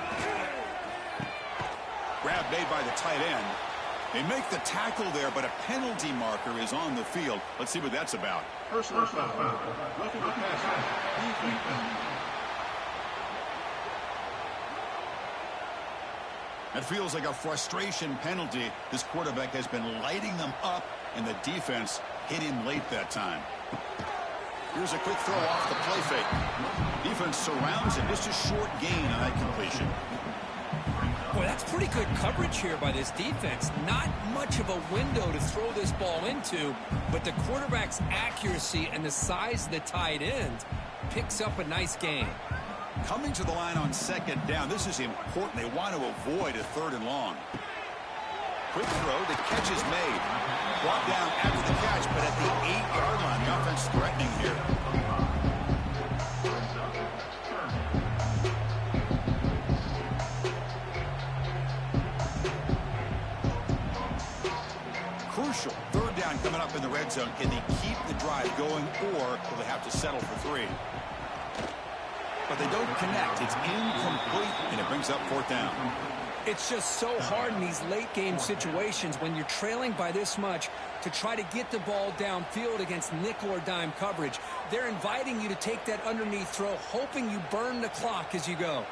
Grab made by the tight end. They make the tackle there, but a penalty marker is on the field. Let's see what that's about. Personal foul. Roughing the passer. It feels like a frustration penalty. This quarterback has been lighting them up, and the defense hit him late that time. Here's a quick throw off the play fake. Defense surrounds him. Just a short gain on that completion. Boy, that's pretty good coverage here by this defense. Not much of a window to throw this ball into, but the quarterback's accuracy and the size of the tight end picks up a nice gain. Coming to the line on 2nd down. This is important. They want to avoid a 3rd and long. Quick throw. The catch is made. Brought down after the catch, but at the 8-yard line. The offense threatening here. Crucial. 3rd down coming up in the red zone. Can they keep the drive going, or will they have to settle for 3? But they don't connect. It's incomplete, and it brings up 4th down. It's just so hard in these late game situations when you're trailing by this much to try to get the ball downfield against nickel or dime coverage. They're inviting you to take that underneath throw, hoping you burn the clock as you go.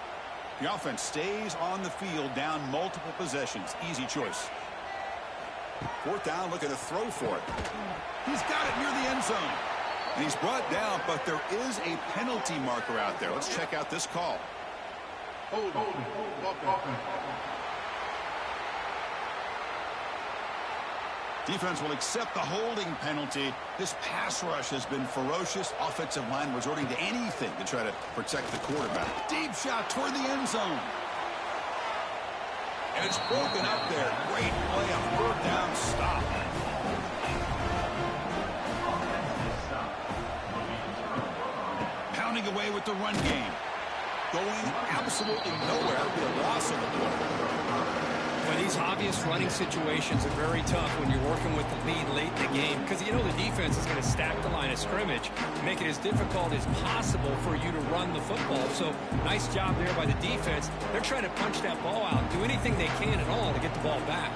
The offense stays on the field down multiple possessions. Easy choice. 4th down, looking to throw for it. He's got it near the end zone. And he's brought down, but there is a penalty marker out there. Let's check out this call. Hold on. Defense will accept the holding penalty. This pass rush has been ferocious. Offensive line resorting to anything to try to protect the quarterback. Deep shot toward the end zone. And it's broken up there. Great play, a 4th down stop. Pounding away with the run game. Going absolutely nowhere with a loss on the play. Well, these obvious running situations are very tough when you're working with the lead late in the game, because you know the defense is going to stack the line of scrimmage, make it as difficult as possible for you to run the football. So nice job there by the defense. They're trying to punch that ball out, do anything they can at all to get the ball back.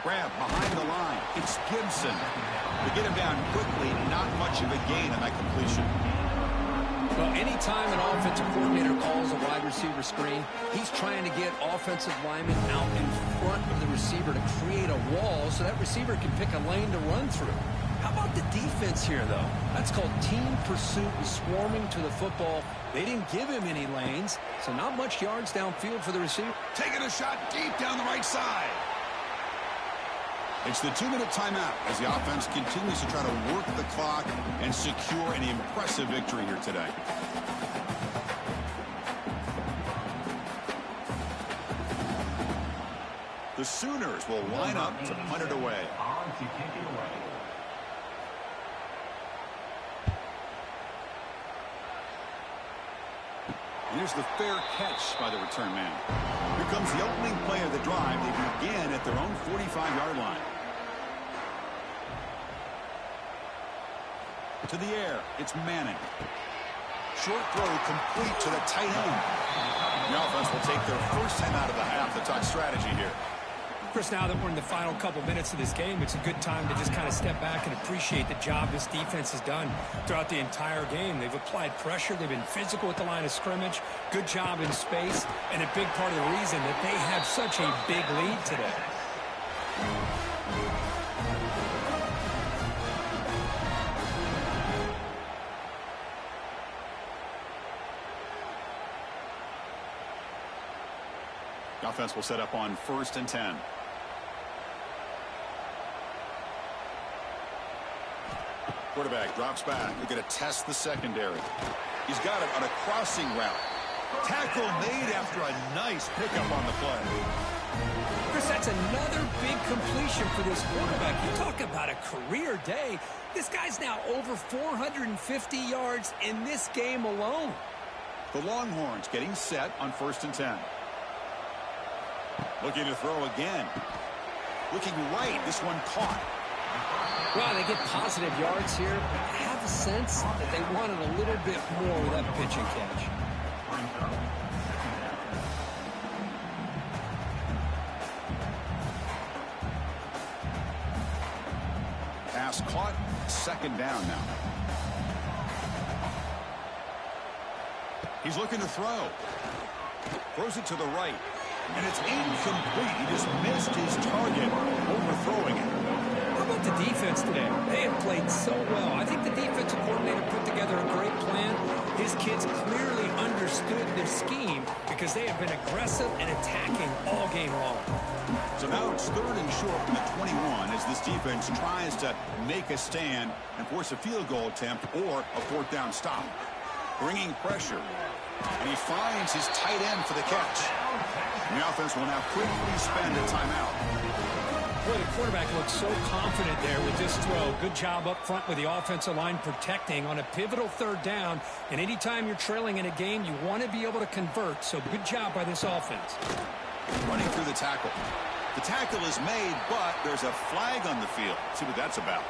Grab behind the line. It's Gibson. To get him down quickly, not much of a gain on that completion. Well, anytime an offensive coordinator calls a wide receiver screen, he's trying to get offensive linemen out in front of the receiver to create a wall so that receiver can pick a lane to run through. How about the defense here, though? That's called team pursuit and swarming to the football. They didn't give him any lanes, so not much yards downfield for the receiver. Taking a shot deep down the right side. It's the 2-minute timeout as the offense continues to try to work the clock and secure an impressive victory here today. The Sooners will line up to punt it away. On to kick it away. Here's the fair catch by the return man. Here comes the opening play of the drive. They begin at their own 45-yard line. To the air, it's Manning. Short throw complete to the tight end. The offense will take their first time out of the half to talk strategy here. Chris, now that we're in the final couple minutes of this game, it's a good time to just kind of step back and appreciate the job this defense has done throughout the entire game. They've applied pressure. They've been physical at the line of scrimmage. Good job in space. And a big part of the reason that they have such a big lead today. The offense will set up on 1st and 10. Quarterback drops back. They're going to test the secondary. He's got it on a crossing route. Tackle made after a nice pickup on the play. Chris, that's another big completion for this quarterback. You talk about a career day. This guy's now over 450 yards in this game alone. The Longhorns getting set on 1st and 10. Looking to throw again. Looking right. This one caught. Well, they get positive yards here, but I have a sense that they wanted a little bit more with that pitch and catch. Pass caught. 2nd down now. He's looking to throw. Throws it to the right. And it's incomplete. He just missed his target, overthrowing it. How about the defense today? They have played so well. I think the defensive coordinator put together a great plan. His kids clearly understood their scheme because they have been aggressive and attacking all game long. So now it's 3rd and short from the 21 as this defense tries to make a stand and force a field goal attempt or a 4th down stop. Bringing pressure. And he finds his tight end for the catch. And the offense will now quickly spend a timeout. Boy, the quarterback looks so confident there with this throw. Good job up front with the offensive line protecting on a pivotal 3rd down. And anytime you're trailing in a game, you want to be able to convert. So good job by this offense. Running through the tackle. The tackle is made, but there's a flag on the field. Let's see what that's about.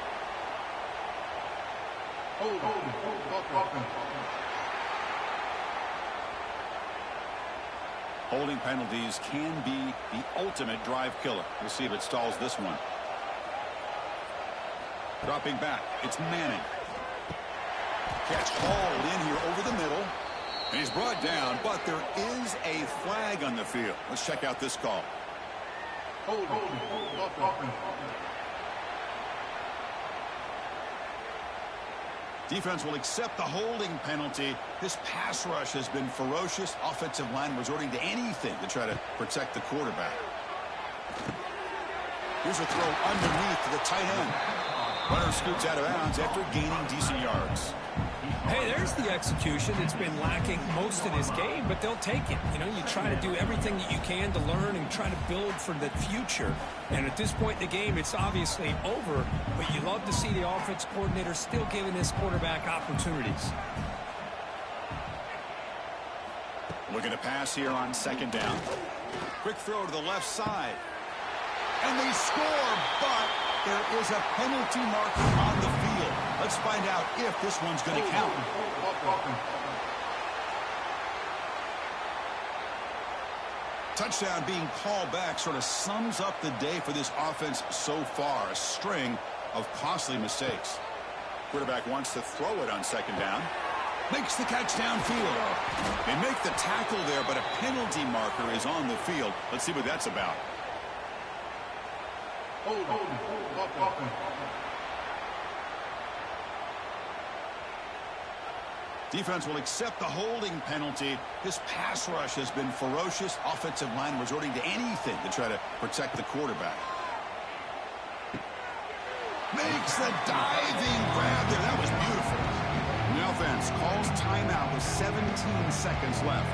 Holding penalties can be the ultimate drive killer. We'll see if it stalls this one. Dropping back. It's Manning. Catch hauled in here over the middle. And he's brought down, but there is a flag on the field. Let's check out this call. Defense will accept the holding penalty. This pass rush has been ferocious. Offensive line resorting to anything to try to protect the quarterback. Here's a throw underneath to the tight end. Runner scoots out of bounds after gaining decent yards. Hey, there's the execution that's been lacking most of this game, but they'll take it. You know, you try to do everything that you can to learn and try to build for the future. And at this point in the game, it's obviously over, but you love to see the offense coordinator still giving this quarterback opportunities. Looking to pass here on 2nd down. Quick throw to the left side. And they score, but there is a penalty marker on the field. Let's find out if this one's going to count. Touchdown being called back sort of sums up the day for this offense so far. A string of costly mistakes. Quarterback wants to throw it on 2nd down. Makes the catch downfield. They make the tackle there, but a penalty marker is on the field. Let's see what that's about. Defense will accept the holding penalty. This pass rush has been ferocious. Offensive line resorting to anything to try to protect the quarterback. Makes the diving grab there. That was beautiful. The offense calls timeout with 17 seconds left.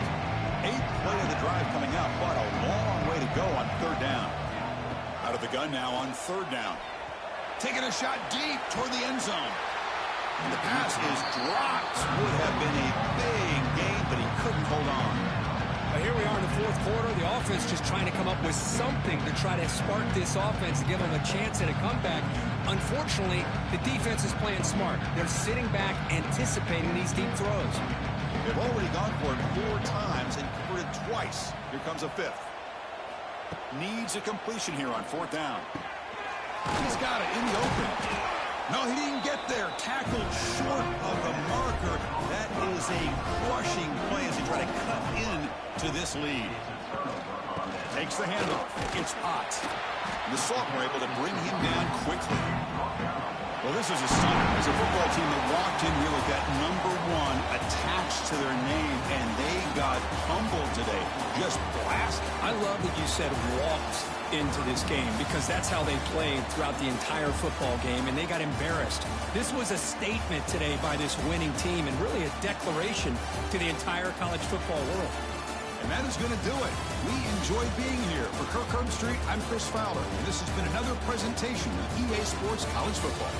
8th play of the drive coming up, but a long way to go on 3rd down. Out of the gun now on 3rd down. Taking a shot deep toward the end zone. And the pass is dropped. Would have been a big gain, but he couldn't hold on. But here we are in the 4th quarter. The offense just trying to come up with something to try to spark this offense to give them a chance at a comeback. Unfortunately, the defense is playing smart. They're sitting back, anticipating these deep throws. They've already gone for it 4 times and converted twice. Here comes a 5th. Needs a completion here on 4th down. He's got it in the open. No, he didn't get there. Tackled short of the marker. That is a crushing play as he tries to cut in to this lead. Takes the handoff. It's hot. The Sophomore able to bring him down quickly. Well, this is a stunner. As a football team that walked in here with that number 1 attached to their name, and they got humbled today. Just blasted. I love that you said walked into this game because that's how they played throughout the entire football game, and they got embarrassed. This was a statement today by this winning team and really a declaration to the entire college football world. And that is going to do it. We enjoyed being here. For Kirk Herbstreit, I'm Chris Fowler, and this has been another presentation of EA Sports College Football.